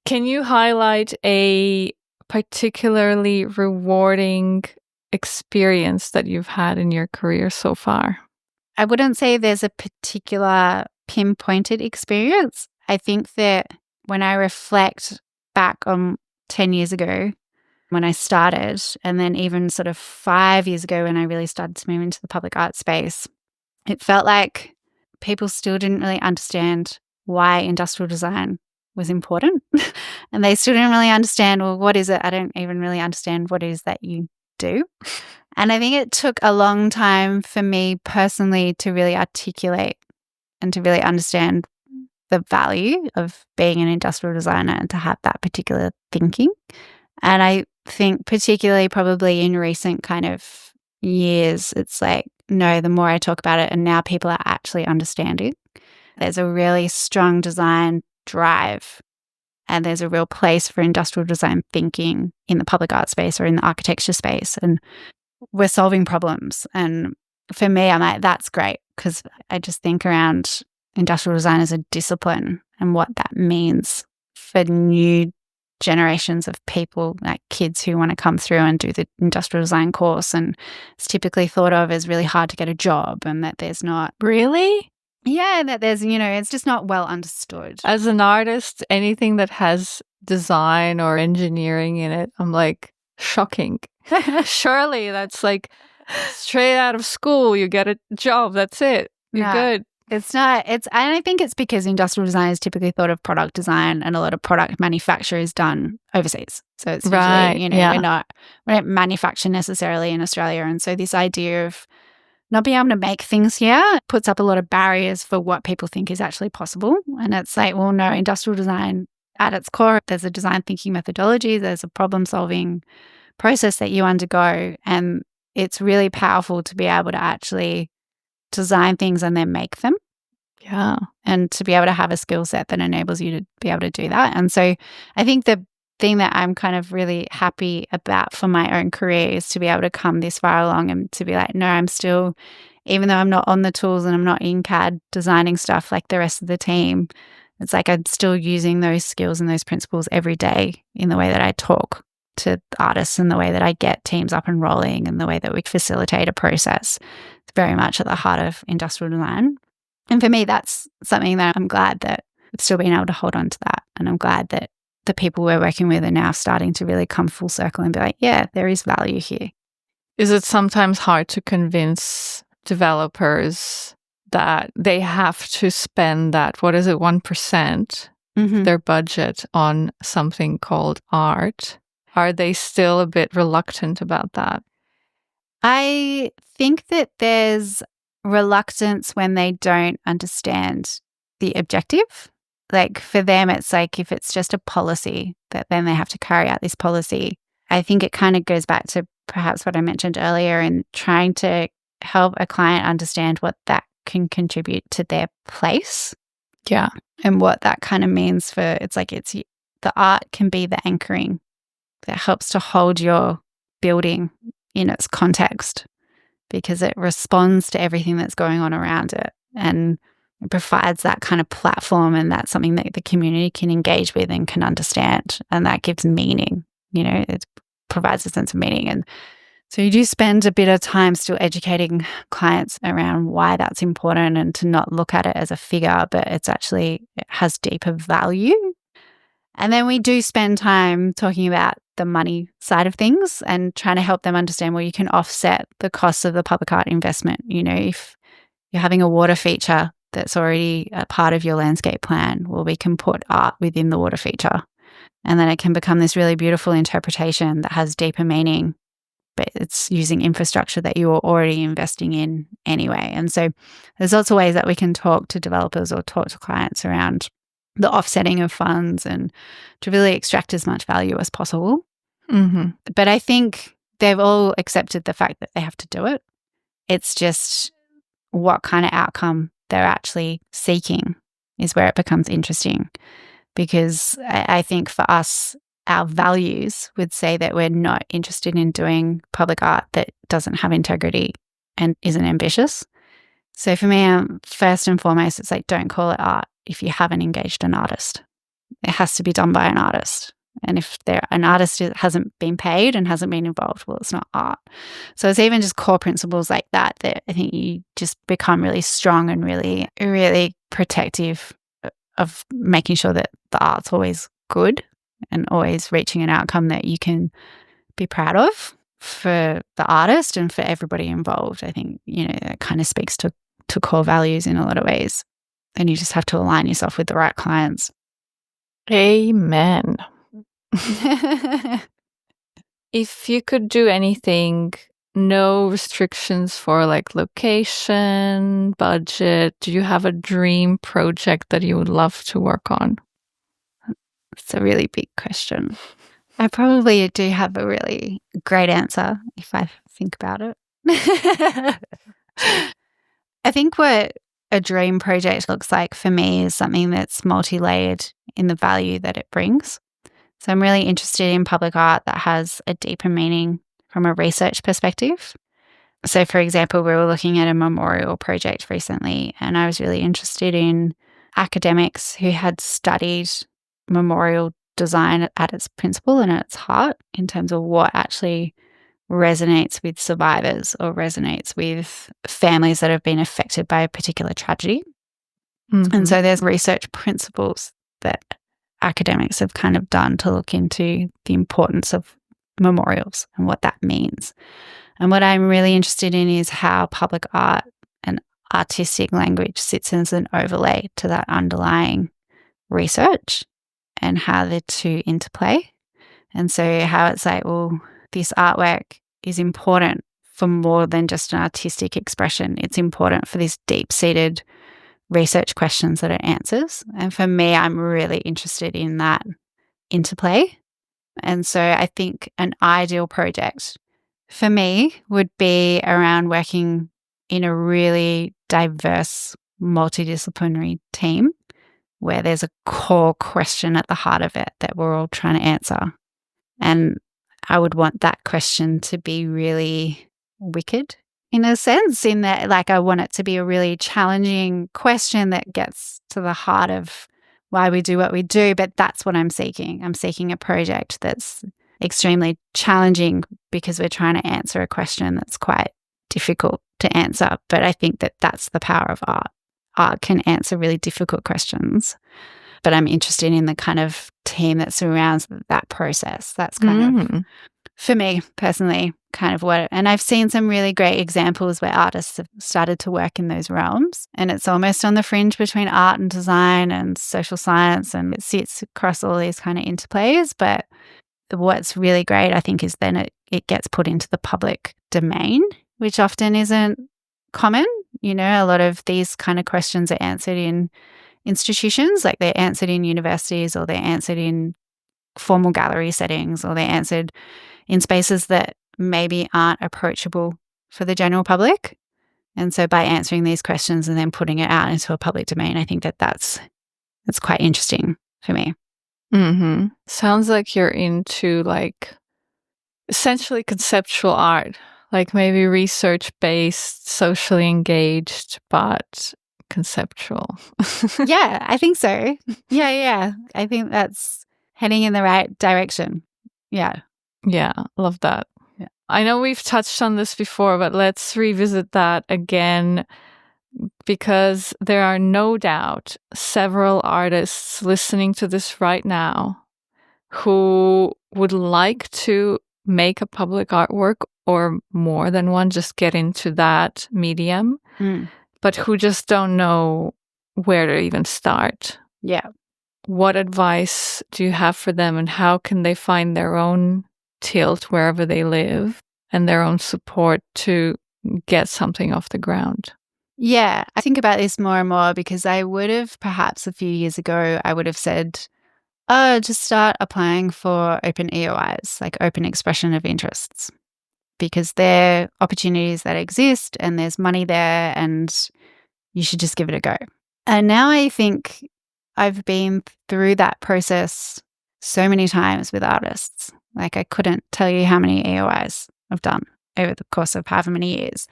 Can you highlight a particularly rewarding experience that you've had in your career so far? I wouldn't say there's a particular pinpointed experience. I think that when I reflect back on 10 years ago when I started, and then even sort of 5 years ago when I really started to move into the public art space, it felt like people still didn't really understand why industrial design was important. And they still didn't really understand, well, what is it? I don't even really understand what it is that you do. And I think it took a long time for me personally to really articulate and to really understand the value of being an industrial designer and to have that particular thinking. And I think particularly probably in recent kind of years, it's like, no, the more I talk about it and now people are actually understanding, there's a really strong design drive, and there's a real place for industrial design thinking in the public art space or in the architecture space. And we're solving problems. And for me, I'm like, that's great, because I just think around industrial design as a discipline and what that means for new generations of people, like kids who want to come through and do the industrial design course. And it's typically thought of as really hard to get a job, and that there's not. Really? Yeah, that there's, it's just not well understood. As an artist, anything that has design or engineering in it, I'm like, shocking. Surely that's like straight out of school, you get a job, that's it. You're good. It's not. And I think it's because industrial design is typically thought of product design, and a lot of product manufacture is done overseas. So it's right, usually, we don't manufacture necessarily in Australia. And so this idea of not being able to make things here puts up a lot of barriers for what people think is actually possible. And it's like, well, no, industrial design at its core, there's a design thinking methodology, there's a problem solving process that you undergo. And it's really powerful to be able to actually design things and then make them. Yeah. And to be able to have a skill set that enables you to be able to do that. And so I think the thing that I'm kind of really happy about for my own career is to be able to come this far along and to be like, no, I'm still, even though I'm not on the tools and I'm not in CAD designing stuff like the rest of the team, it's like I'm still using those skills and those principles every day in the way that I talk to artists and the way that I get teams up and rolling and the way that we facilitate a process. It's very much at the heart of industrial design. And for me, that's something that I'm glad that we've still been able to hold on to that. And I'm glad that the people we're working with are now starting to really come full circle and be like, yeah, there is value here. Is it sometimes hard to convince developers that they have to spend that, 1%, their budget on something called art? Are they still a bit reluctant about that? I think that there's reluctance when they don't understand the objective. Like for them, it's like if it's just a policy that then they have to carry out this policy. I think it kind of goes back to perhaps what I mentioned earlier in trying to help a client understand what that can contribute to their place. Yeah. And what that kind of means for, it's the art can be the anchoring that helps to hold your building in its context because it responds to everything that's going on around it. And it provides that kind of platform, and that's something that the community can engage with and can understand. And that gives meaning, it provides a sense of meaning. And so you do spend a bit of time still educating clients around why that's important and to not look at it as a figure, but it has deeper value. And then we do spend time talking about the money side of things and trying to help them understand, well, you can offset the costs of the public art investment. If you're having a water feature that's already a part of your landscape plan, well, we can put art within the water feature. And then it can become this really beautiful interpretation that has deeper meaning, but it's using infrastructure that you are already investing in anyway. And so there's lots of ways that we can talk to developers or talk to clients around the offsetting of funds and to really extract as much value as possible. Mm-hmm. But I think they've all accepted the fact that they have to do it. It's just what kind of outcome they're actually seeking is where it becomes interesting. Because I think for us, our values would say that we're not interested in doing public art that doesn't have integrity and isn't ambitious. So for me, first and foremost, it's like, don't call it art if you haven't engaged an artist. It has to be done by an artist. And if an artist hasn't been paid and hasn't been involved, well, it's not art. So it's even just core principles like that I think you just become really strong and really, really protective of making sure that the art's always good and always reaching an outcome that you can be proud of for the artist and for everybody involved. I think, it kind of speaks to core values in a lot of ways. And you just have to align yourself with the right clients. Amen. If you could do anything, no restrictions for like location, budget, do you have a dream project that you would love to work on? It's a really big question. I probably do have a really great answer if I think about it. I think what a dream project looks like for me is something that's multi-layered in the value that it brings. So I'm really interested in public art that has a deeper meaning from a research perspective. So for example, we were looking at a memorial project recently, and I was really interested in academics who had studied memorial design at its principle and at its heart in terms of what actually resonates with survivors or resonates with families that have been affected by a particular tragedy. Mm-hmm. And so there's research principles that academics have kind of done to look into the importance of memorials and what that means. And what I'm really interested in is how public art and artistic language sits as an overlay to that underlying research and how the two interplay. And so how it's like, well, this artwork is important for more than just an artistic expression. It's important for these deep-seated research questions that it answers. And for me, I'm really interested in that interplay. And so I think an ideal project for me would be around working in a really diverse, multidisciplinary team where there's a core question at the heart of it that we're all trying to answer. And I would want that question to be really wicked in a sense, in that like I want it to be a really challenging question that gets to the heart of why we do what we do. But that's what I'm seeking. I'm seeking a project that's extremely challenging because we're trying to answer a question that's quite difficult to answer. But I think that that's the power of art. Art can answer really difficult questions. But I'm interested in the kind of team that surrounds that process. That's kind of, for me personally, kind of what, and I've seen some really great examples where artists have started to work in those realms. And it's almost on the fringe between art and design and social science, and it sits across all these kind of interplays. But what's really great, I think, is then it it gets put into the public domain, which often isn't common. A lot of these kind of questions are answered in institutions, like they're answered in universities, or they're answered in formal gallery settings, or they're answered in spaces that maybe aren't approachable for the general public. And so by answering these questions and then putting it out into a public domain, I think that's quite interesting for me. Mm-hmm. Sounds like you're into essentially conceptual art, like maybe research-based, socially engaged, but conceptual. Yeah, I think so. Yeah. I think that's heading in the right direction. Yeah. Yeah, love that. Yeah. I know we've touched on this before, but let's revisit that again, because there are no doubt several artists listening to this right now who would like to make a public artwork, or more than one, just get into that medium, but who just don't know where to even start. Yeah. What advice do you have for them, and how can they find their own tilt wherever they live and their own support to get something off the ground? Yeah, I think about this more and more, because I would have perhaps a few years ago, I would have said, just start applying for open EOIs, like open expression of interests, because they're opportunities that exist and there's money there and you should just give it a go. And now I think I've been through that process so many times with artists. Like I couldn't tell you how many EOIs I've done over the course of however many years.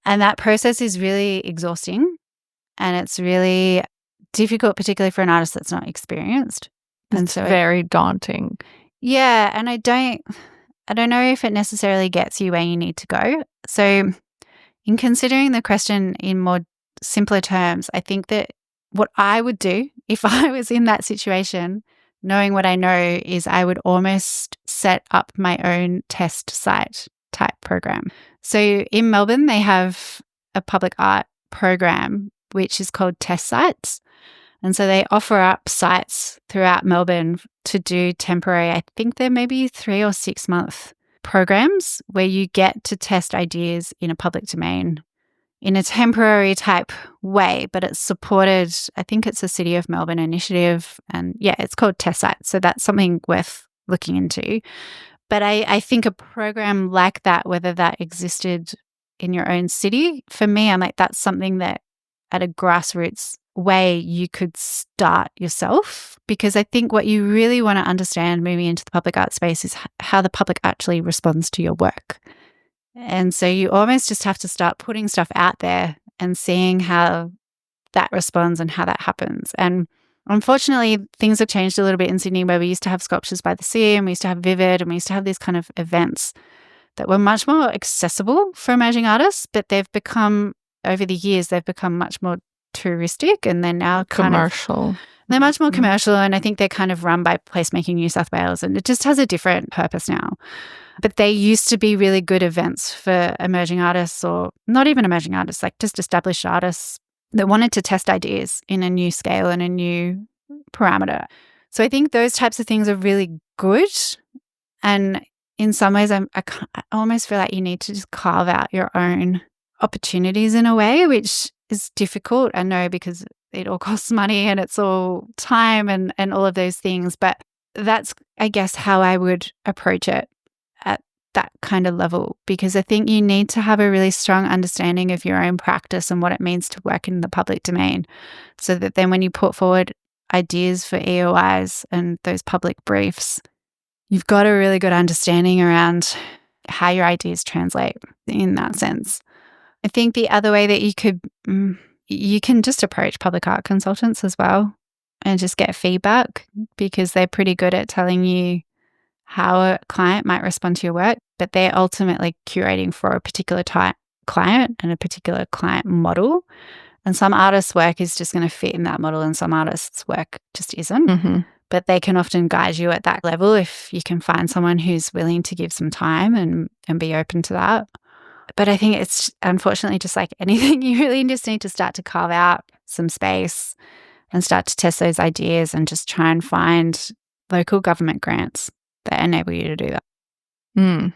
And that process is really exhausting, and it's really difficult, particularly for an artist that's not experienced. And it's very daunting. Yeah, and I don't know if it necessarily gets you where you need to go. So in considering the question in more simpler terms, I think that what I would do if I was in that situation, knowing what I know, is I would almost set up my own test site type program. So in Melbourne, they have a public art program which is called test sites. And so they offer up sites throughout Melbourne to do temporary, I think they're maybe 3 or 6 month programs where you get to test ideas in a public domain in a temporary type way, but it's supported. I think it's a City of Melbourne initiative, and yeah, it's called test sites. So that's something worth looking into. But I think a program like that, whether that existed in your own city, for me, I'm like, that's something that at a grassroots way you could start yourself, because I think what you really want to understand moving into the public art space is how the public actually responds to your work. And so you almost just have to start putting stuff out there and seeing how that responds and how that happens. And unfortunately, things have changed a little bit in Sydney, where we used to have Sculptures by the Sea, and we used to have Vivid, and we used to have these kind of events that were much more accessible for emerging artists, but they've become, over the years, they've become much more touristic, and they're now commercial. They're much more commercial, and I think they're kind of run by Placemaking New South Wales, and it just has a different purpose now. But they used to be really good events for emerging artists, or not even emerging artists, like just established artists that wanted to test ideas in a new scale and a new parameter. So I think those types of things are really good. And in some ways, I almost feel like you need to just carve out your own opportunities in a way, which is difficult, I know, because it all costs money and it's all time and all of those things. But that's, I guess, how I would approach it at that kind of level, because I think you need to have a really strong understanding of your own practice and what it means to work in the public domain, so that then when you put forward ideas for EOIs and those public briefs, you've got a really good understanding around how your ideas translate in that sense. I think the other way that you can just approach public art consultants as well and just get feedback, because they're pretty good at telling you how a client might respond to your work, but they're ultimately curating for a particular type client and a particular client model. And some artists' work is just going to fit in that model, and some artists' work just isn't. Mm-hmm. But they can often guide you at that level if you can find someone who's willing to give some time and be open to that. But I think it's unfortunately just like anything, you really just need to start to carve out some space and start to test those ideas and just try and find local government grants that enable you to do that.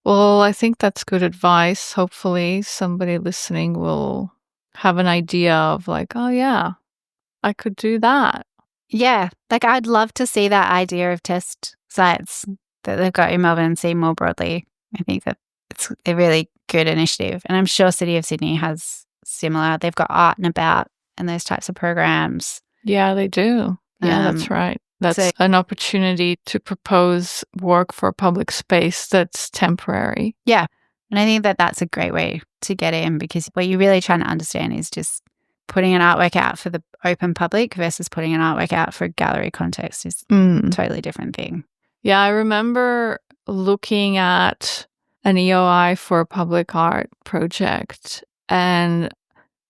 Well, I think that's good advice. Hopefully, somebody listening will have an idea of like, oh, yeah, I could do that. Yeah, like I'd love to see that idea of test sites that they've got in Melbourne see more broadly. I think that it's a really good initiative. And I'm sure City of Sydney has similar. They've got art and about and those types of programs. Yeah, they do. Yeah, that's right. That's an opportunity to propose work for a public space that's temporary. Yeah. And I think that that's a great way to get in, because what you're really trying to understand is just putting an artwork out for the open public versus putting an artwork out for a gallery context is a totally different thing. Yeah, I remember looking at an EOI for a public art project, and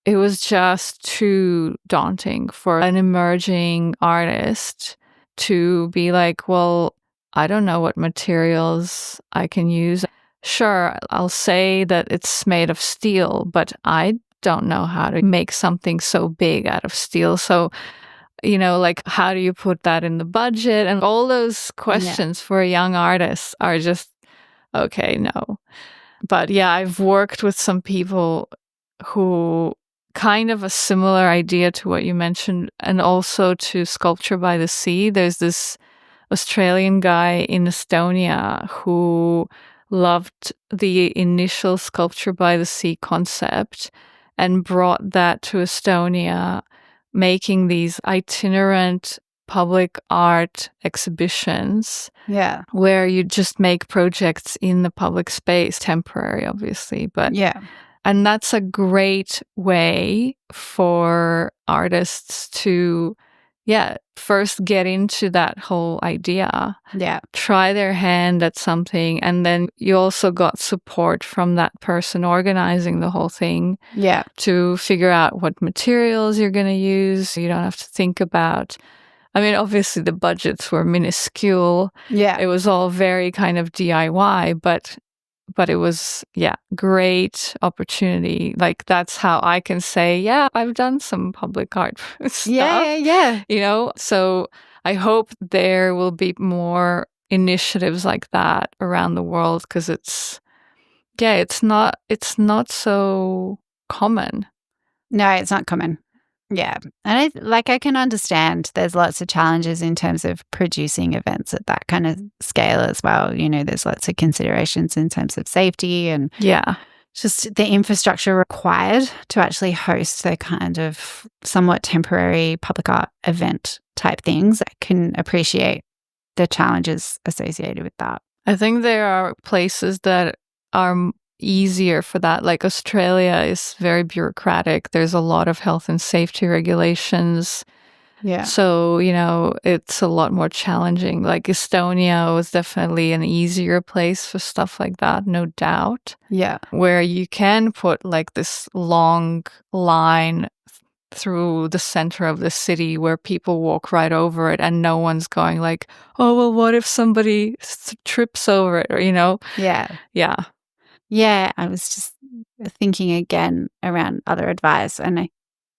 it was just too daunting for an emerging artist to be like, well, I don't know what materials I can use. Sure, I'll say that it's made of steel, but I don't know how to make something so big out of steel. So, like, how do you put that in the budget? And all those questions for a young artist are just, okay, no. But yeah, I've worked with some people who kind of a similar idea to what you mentioned, and also to Sculpture by the Sea. There's this Australian guy in Estonia who loved the initial Sculpture by the Sea concept and brought that to Estonia, making these itinerant public art exhibitions. Yeah. Where you just make projects in the public space, temporary, obviously. But yeah. And that's a great way for artists to, first get into that whole idea. Yeah. Try their hand at something. And then you also got support from that person organizing the whole thing. Yeah. To figure out what materials you're going to use. You don't have to think about, obviously the budgets were minuscule. Yeah. It was all very kind of DIY, but it was, great opportunity. Like, that's how I can say, yeah, I've done some public art stuff. Yeah. So I hope there will be more initiatives like that around the world, because it's not so common. No, it's not common. Yeah. And I can understand there's lots of challenges in terms of producing events at that kind of scale as well. There's lots of considerations in terms of safety and just the infrastructure required to actually host the kind of somewhat temporary public art event type things. I can appreciate the challenges associated with that. I think there are places that are easier for that. Like Australia is very bureaucratic. There's a lot of health and safety regulations. Yeah. So, it's a lot more challenging. Like Estonia was definitely an easier place for stuff like that, no doubt. Yeah. Where you can put like this long line through the center of the city where people walk right over it and no one's going like, oh, well, what if somebody trips over it? Or, Yeah. Yeah. Yeah, I was just thinking again around other advice. And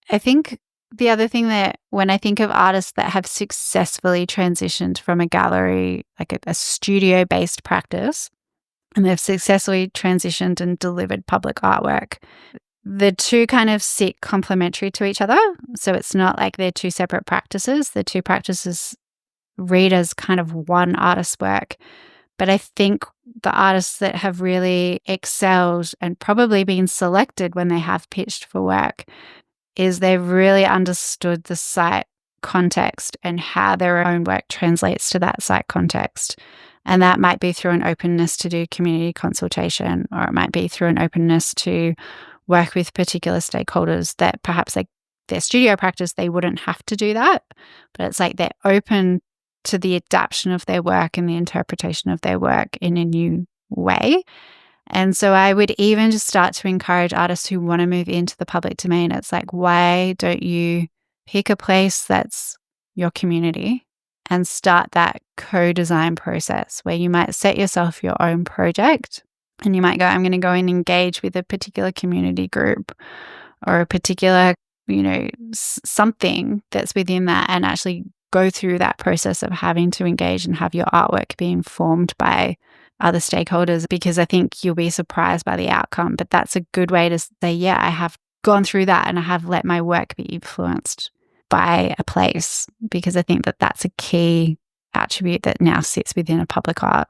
I think the other thing that when I think of artists that have successfully transitioned from a gallery, like a studio-based practice, and they've successfully transitioned and delivered public artwork, the two kind of sit complementary to each other. So it's not like they're two separate practices. The two practices read as kind of one artist's work. But I think the artists that have really excelled and probably been selected when they have pitched for work is they've really understood the site context and how their own work translates to that site context. And that might be through an openness to do community consultation, or it might be through an openness to work with particular stakeholders that perhaps like their studio practice, they wouldn't have to do that. But it's like they're open to the adaptation of their work and the interpretation of their work in a new way. And so I would even just start to encourage artists who want to move into the public domain. It's like, why don't you pick a place that's your community and start that co-design process where you might set yourself your own project and you might go, I'm going to go and engage with a particular community group or a particular, something that's within that, and actually go through that process of having to engage and have your artwork be informed by other stakeholders, because I think you'll be surprised by the outcome. But that's a good way to say, yeah, I have gone through that and I have let my work be influenced by a place, because I think that that's a key attribute that now sits within a public art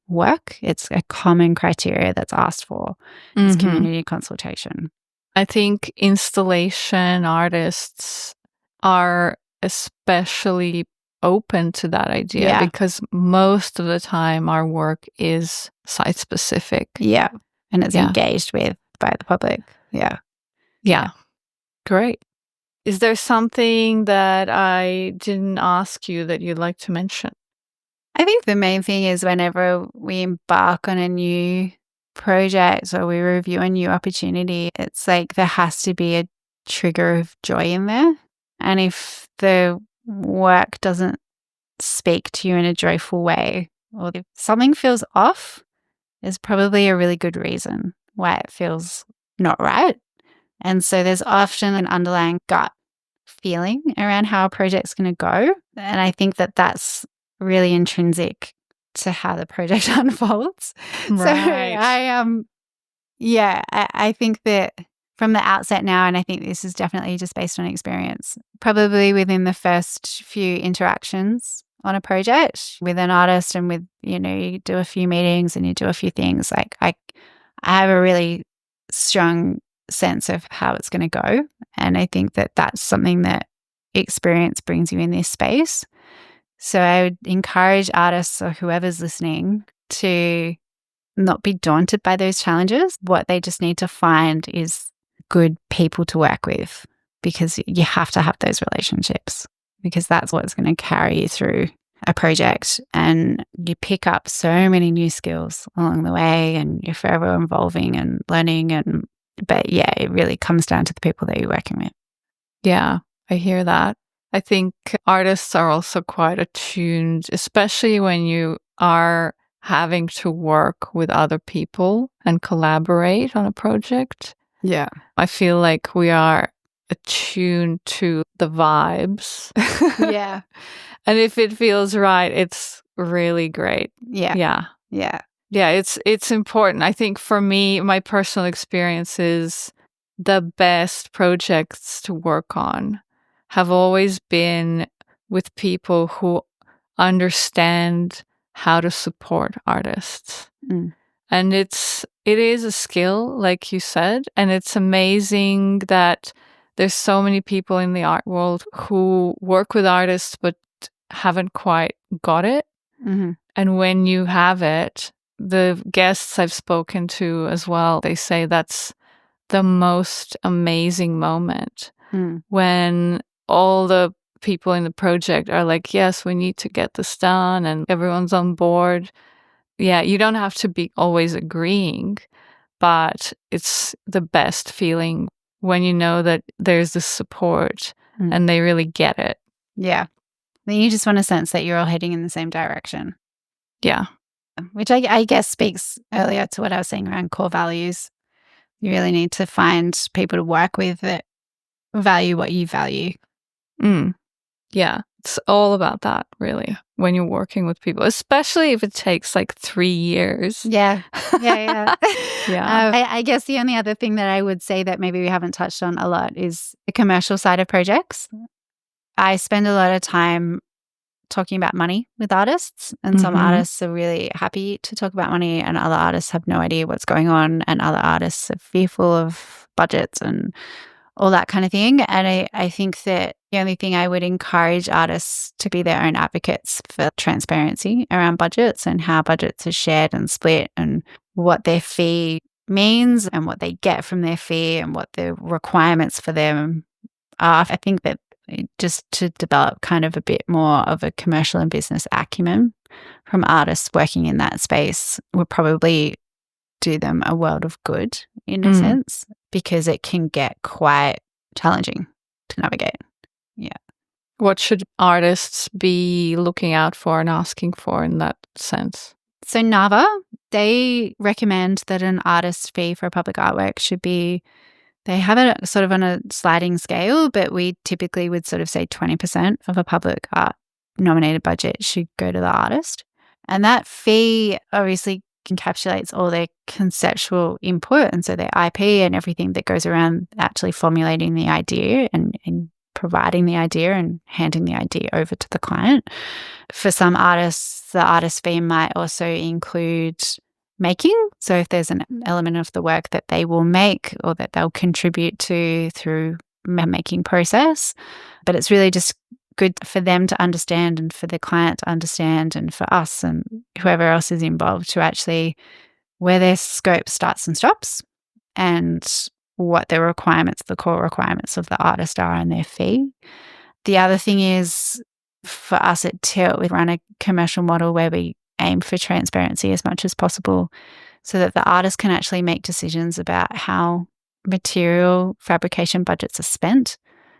work. It's a common criteria that's asked for, is community consultation. I think installation artists are especially open to that idea because most of the time our work is site specific. Yeah. And it's engaged with by the public. Yeah. Great. Is there something that I didn't ask you that you'd like to mention? I think the main thing is whenever we embark on a new project or we review a new opportunity, it's like there has to be a trigger of joy in there. And if the work doesn't speak to you in a joyful way, or if something feels off, there's probably a really good reason why it feels not right. And so there's often an underlying gut feeling around how a project's going to go. And I think that that's really intrinsic to how the project unfolds. Right. So I think that from the outset now, and I think this is definitely just based on experience, probably within the first few interactions on a project with an artist and with, you do a few meetings and you do a few things, like I have a really strong sense of how it's going to go. And I think that that's something that experience brings you in this space. So I would encourage artists or whoever's listening to not be daunted by those challenges. What they just need to find is good people to work with, because you have to have those relationships, because that's what's going to carry you through a project. And you pick up so many new skills along the way, and you're forever evolving and learning. But it really comes down to the people that you're working with. Yeah, I hear that. I think artists are also quite attuned, especially when you are having to work with other people and collaborate on a project. Yeah. I feel like we are attuned to the vibes. Yeah. And if it feels right, it's really great. Yeah. Yeah, it's important. I think for me, my personal experience is the best projects to work on have always been with people who understand how to support artists. And it is a skill, like you said, and it's amazing that there's so many people in the art world who work with artists but haven't quite got it. And when you have it, the guests I've spoken to as well, they say that's the most amazing moment when all the people in the project are like, yes, we need to get this done, and everyone's on board. Yeah, you don't have to be always agreeing, but it's the best feeling when you know that there's this support and they really get it. Yeah. Then you just want to sense that you're all heading in the same direction. Yeah. Which I guess speaks earlier to what I was saying around core values. You really need to find people to work with that value what you value. Yeah, it's all about that, really, when you're working with people, especially if it takes like 3 years. Yeah. Yeah. Yeah. I guess the only other thing that I would say that maybe we haven't touched on a lot is the commercial side of projects. I spend a lot of time talking about money with artists, and some artists are really happy to talk about money, and other artists have no idea what's going on, and other artists are fearful of budgets and all that kind of thing. And I think that the only thing I would encourage artists to be their own advocates for transparency around budgets and how budgets are shared and split, and what their fee means and what they get from their fee and what the requirements for them are. I think that just to develop kind of a bit more of a commercial and business acumen from artists working in that space would probably do them a world of good in a sense, because it can get quite challenging to navigate. Yeah. What should artists be looking out for and asking for in that sense? So NAVA, they recommend that an artist fee for a public artwork should be, they have it sort of on a sliding scale, but we typically would sort of say 20% of a public art nominated budget should go to the artist. And that fee obviously encapsulates all their conceptual input, and so their IP and everything that goes around actually formulating the idea and providing the idea and handing the idea over to the client. For some artists, the artist fee might also include making. So if there's an element of the work that they will make or that they'll contribute to through a making process, but it's really just good for them to understand and for the client to understand and for us and whoever else is involved to actually where their scope starts and stops and what the requirements, the core requirements of the artist are and their fee. The other thing is for us at Tilt, we run a commercial model where we aim for transparency as much as possible so that the artist can actually make decisions about how material fabrication budgets are spent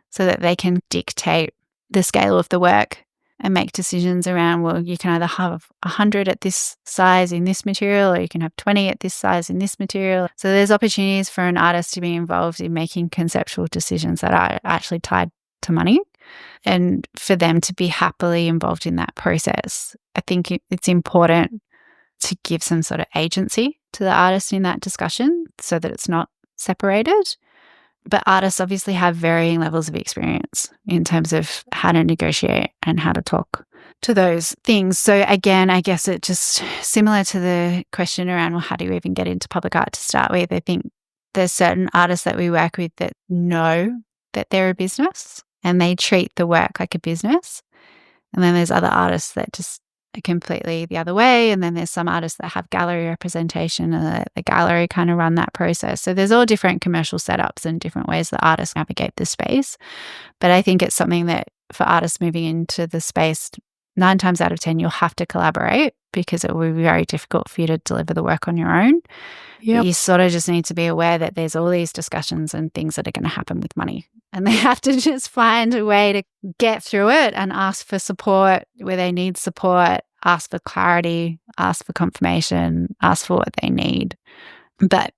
so that they can dictate the scale of the work and make decisions around, well, you can either have 100 at this size in this material or you can have 20 at this size in this material. So there's opportunities for an artist to be involved in making conceptual decisions that are actually tied to money and for them to be happily involved in that process. I think it's important to give some sort of agency to the artist in that discussion so that it's not separated. But artists obviously have varying levels of experience in terms of how to negotiate and how to talk to those things. So again, I guess it's just similar to the question around, well, how do you even get into public art to start with? I think there's certain artists that we work with that know that they're a business and they treat the work like a business. And then there's other artists that just are completely the other way. And then there's some artists that have gallery representation and the gallery kind of run that process. So there's all different commercial setups and different ways that artists navigate the space. But I think it's something that for artists moving into the space, 9 times out of 10, you'll have to collaborate because it will be very difficult for you to deliver the work on your own. Yep. You sort of just need to be aware that there's all these discussions and things that are going to happen with money. And they have to just find a way to get through it and ask for support where they need support, ask for clarity, ask for confirmation, ask for what they need. But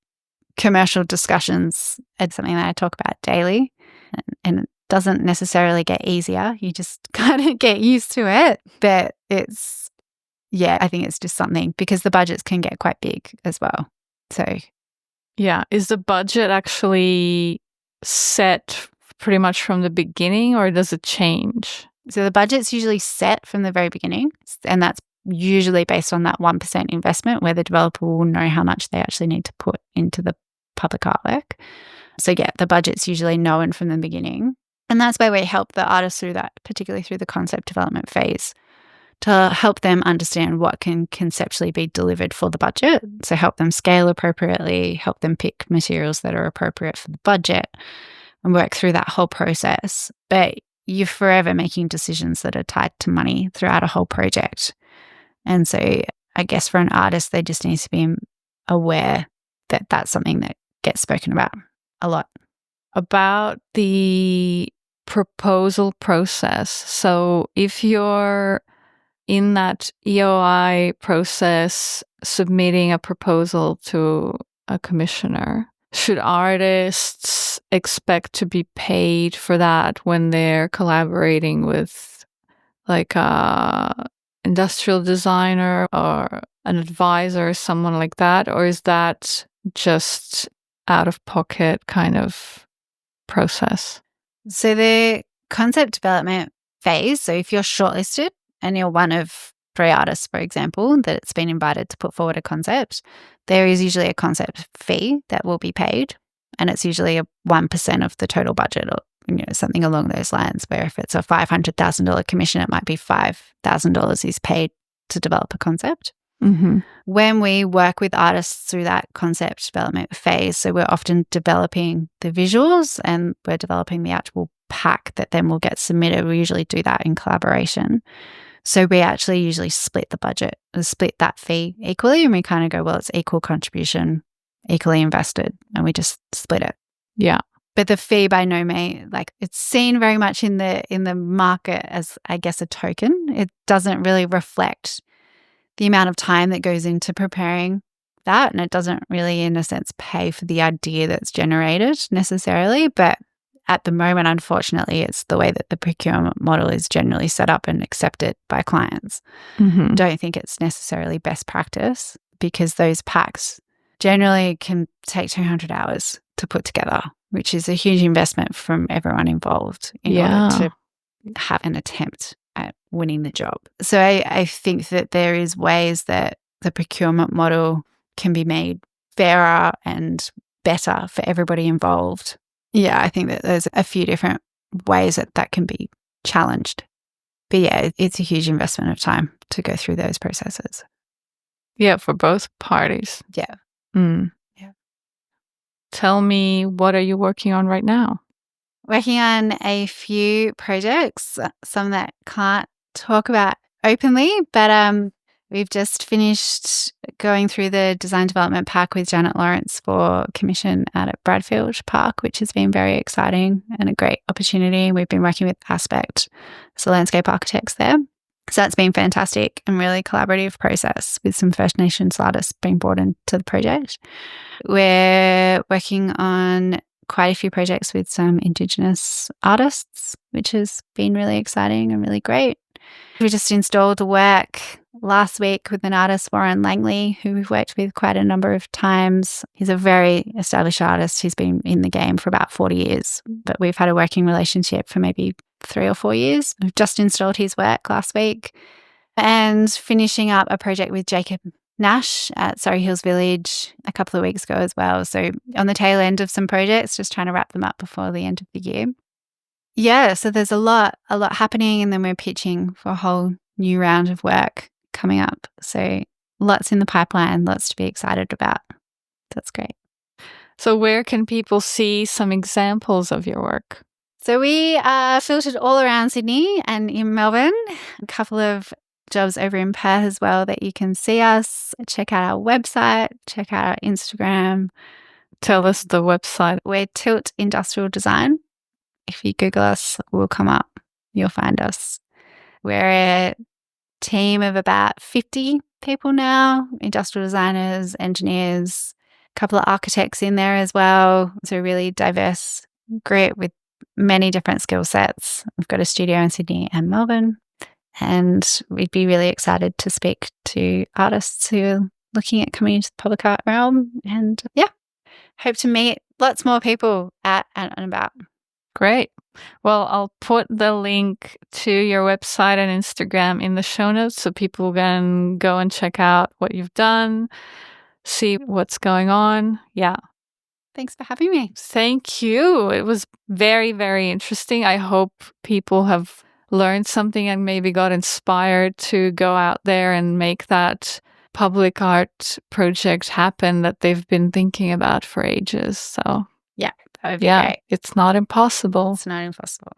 commercial discussions are something that I talk about daily and it doesn't necessarily get easier. You just kind of get used to it. But it's, yeah, I think it's just something because the budgets can get quite big as well. So, yeah, is the budget actually set pretty much from the beginning or does it change? So the budget's usually set from the very beginning, and that's usually based on that 1% investment where the developer will know how much they actually need to put into the public artwork. So yeah, the budget's usually known from the beginning. And that's where we help the artists through that, particularly through the concept development phase, to help them understand what can conceptually be delivered for the budget. So help them scale appropriately, help them pick materials that are appropriate for the budget and work through that whole process. But you're forever making decisions that are tied to money throughout a whole project. And so I guess for an artist, they just need to be aware that that's something that gets spoken about a lot. About the proposal process. So if you're in that EOI process, submitting a proposal to a commissioner, should artists expect to be paid for that when they're collaborating with like a industrial designer or an advisor, someone like that? Or is that just out of pocket kind of process? So the concept development phase, so if you're shortlisted and you're one of 3 artists, for example, that it's been invited to put forward a concept, there is usually a concept fee that will be paid. And it's usually 1% of the total budget or something along those lines, where if it's a $500,000 commission, it might be $5,000 is paid to develop a concept. Mm-hmm. When we work with artists through that concept development phase, so we're often developing the visuals and we're developing the actual pack that then will get submitted. We usually do that in collaboration. So we actually usually split the budget, split that fee equally, and we kind of go, well, it's equal contribution, equally invested, and we just split it. Yeah. But the fee by no means, like it's seen very much in the market as, I guess, a token. It doesn't really reflect the amount of time that goes into preparing that, and it doesn't really, in a sense, pay for the idea that's generated necessarily. But at the moment, unfortunately, it's the way that the procurement model is generally set up and accepted by clients. Mm-hmm. Don't think it's necessarily best practice. because those packs generally can take 200 hours to put together, which is a huge investment from everyone involved in order to have an attempt at winning the job. So I think that there is ways that the procurement model can be made fairer and better for everybody involved. Yeah, I think that there's a few different ways that can be challenged. But yeah, it's a huge investment of time to go through those processes. Yeah, for both parties. Yeah. Yeah. Tell me, what are you working on right now? Working on a few projects, some that can't talk about openly, but we've just finished going through the design development pack with Janet Lawrence for commission out at Bradfield Park, which has been very exciting and a great opportunity. We've been working with Aspect, so landscape architects there. So that's been fantastic and really collaborative process with some First Nations artists being brought into the project. We're working on quite a few projects with some Indigenous artists, which has been really exciting and really great. We just installed work last week with an artist, Warren Langley, who we've worked with quite a number of times. He's a very established artist. He's been in the game for about 40 years, but we've had a working relationship for maybe 3 or 4 years. We've just installed his work last week and finishing up a project with Jacob Nash at Surrey Hills Village a couple of weeks ago as well. So on the tail end of some projects, just trying to wrap them up before the end of the year. Yeah, so there's a lot happening, and then we're pitching for a whole new round of work coming up. So lots in the pipeline, lots to be excited about. That's great. So where can people see some examples of your work? So we are filtered all around Sydney and in Melbourne. A couple of jobs over in Perth as well that you can see us. Check out our website, check out our Instagram. Tell us the website. We're Tilt Industrial Design. If you Google us, we'll come up. You'll find us. We're a team of about 50 people now, industrial designers, engineers, a couple of architects in there as well. It's a really diverse group with many different skill sets. We've got a studio in Sydney and Melbourne, and we'd be really excited to speak to artists who are looking at coming into the public art realm. And yeah, hope to meet lots more people at and about. Great. Well, I'll put the link to your website and Instagram in the show notes so people can go and check out what you've done, see what's going on. Yeah. Thanks for having me. Thank you. It was very, very interesting. I hope people have learned something and maybe got inspired to go out there and make that public art project happen that they've been thinking about for ages. So yeah, that would be great. It's not impossible. It's not impossible.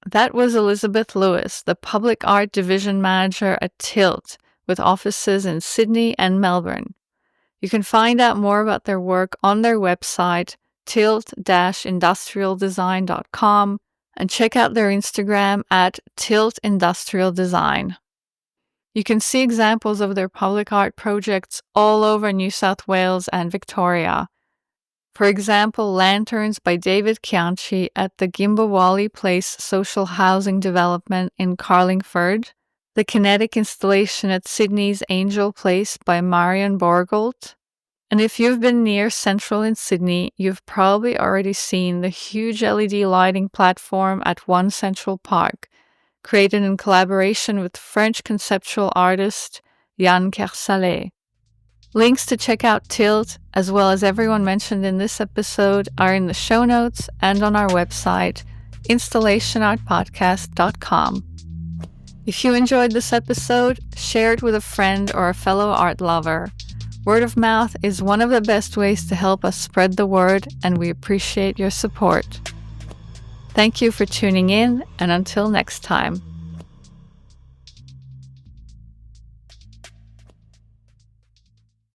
That was Elizabeth Lewis, the Public Art Division Manager at Tilt, with offices in Sydney and Melbourne. You can find out more about their work on their website, tilt-industrialdesign.com, and check out their Instagram at Tilt Industrial Design. You can see examples of their public art projects all over New South Wales and Victoria. For example, Lanterns by David Chianchi at the Gimbawali Place Social Housing Development in Carlingford, the kinetic installation at Sydney's Angel Place by Marion Borgold. And if you've been near Central in Sydney, you've probably already seen the huge LED lighting platform at One Central Park, created in collaboration with French conceptual artist Yann Kersalé. Links to check out Tilt, as well as everyone mentioned in this episode, are in the show notes and on our website, installationartpodcast.com. If you enjoyed this episode, share it with a friend or a fellow art lover. Word of mouth is one of the best ways to help us spread the word, and we appreciate your support. Thank you for tuning in, and until next time.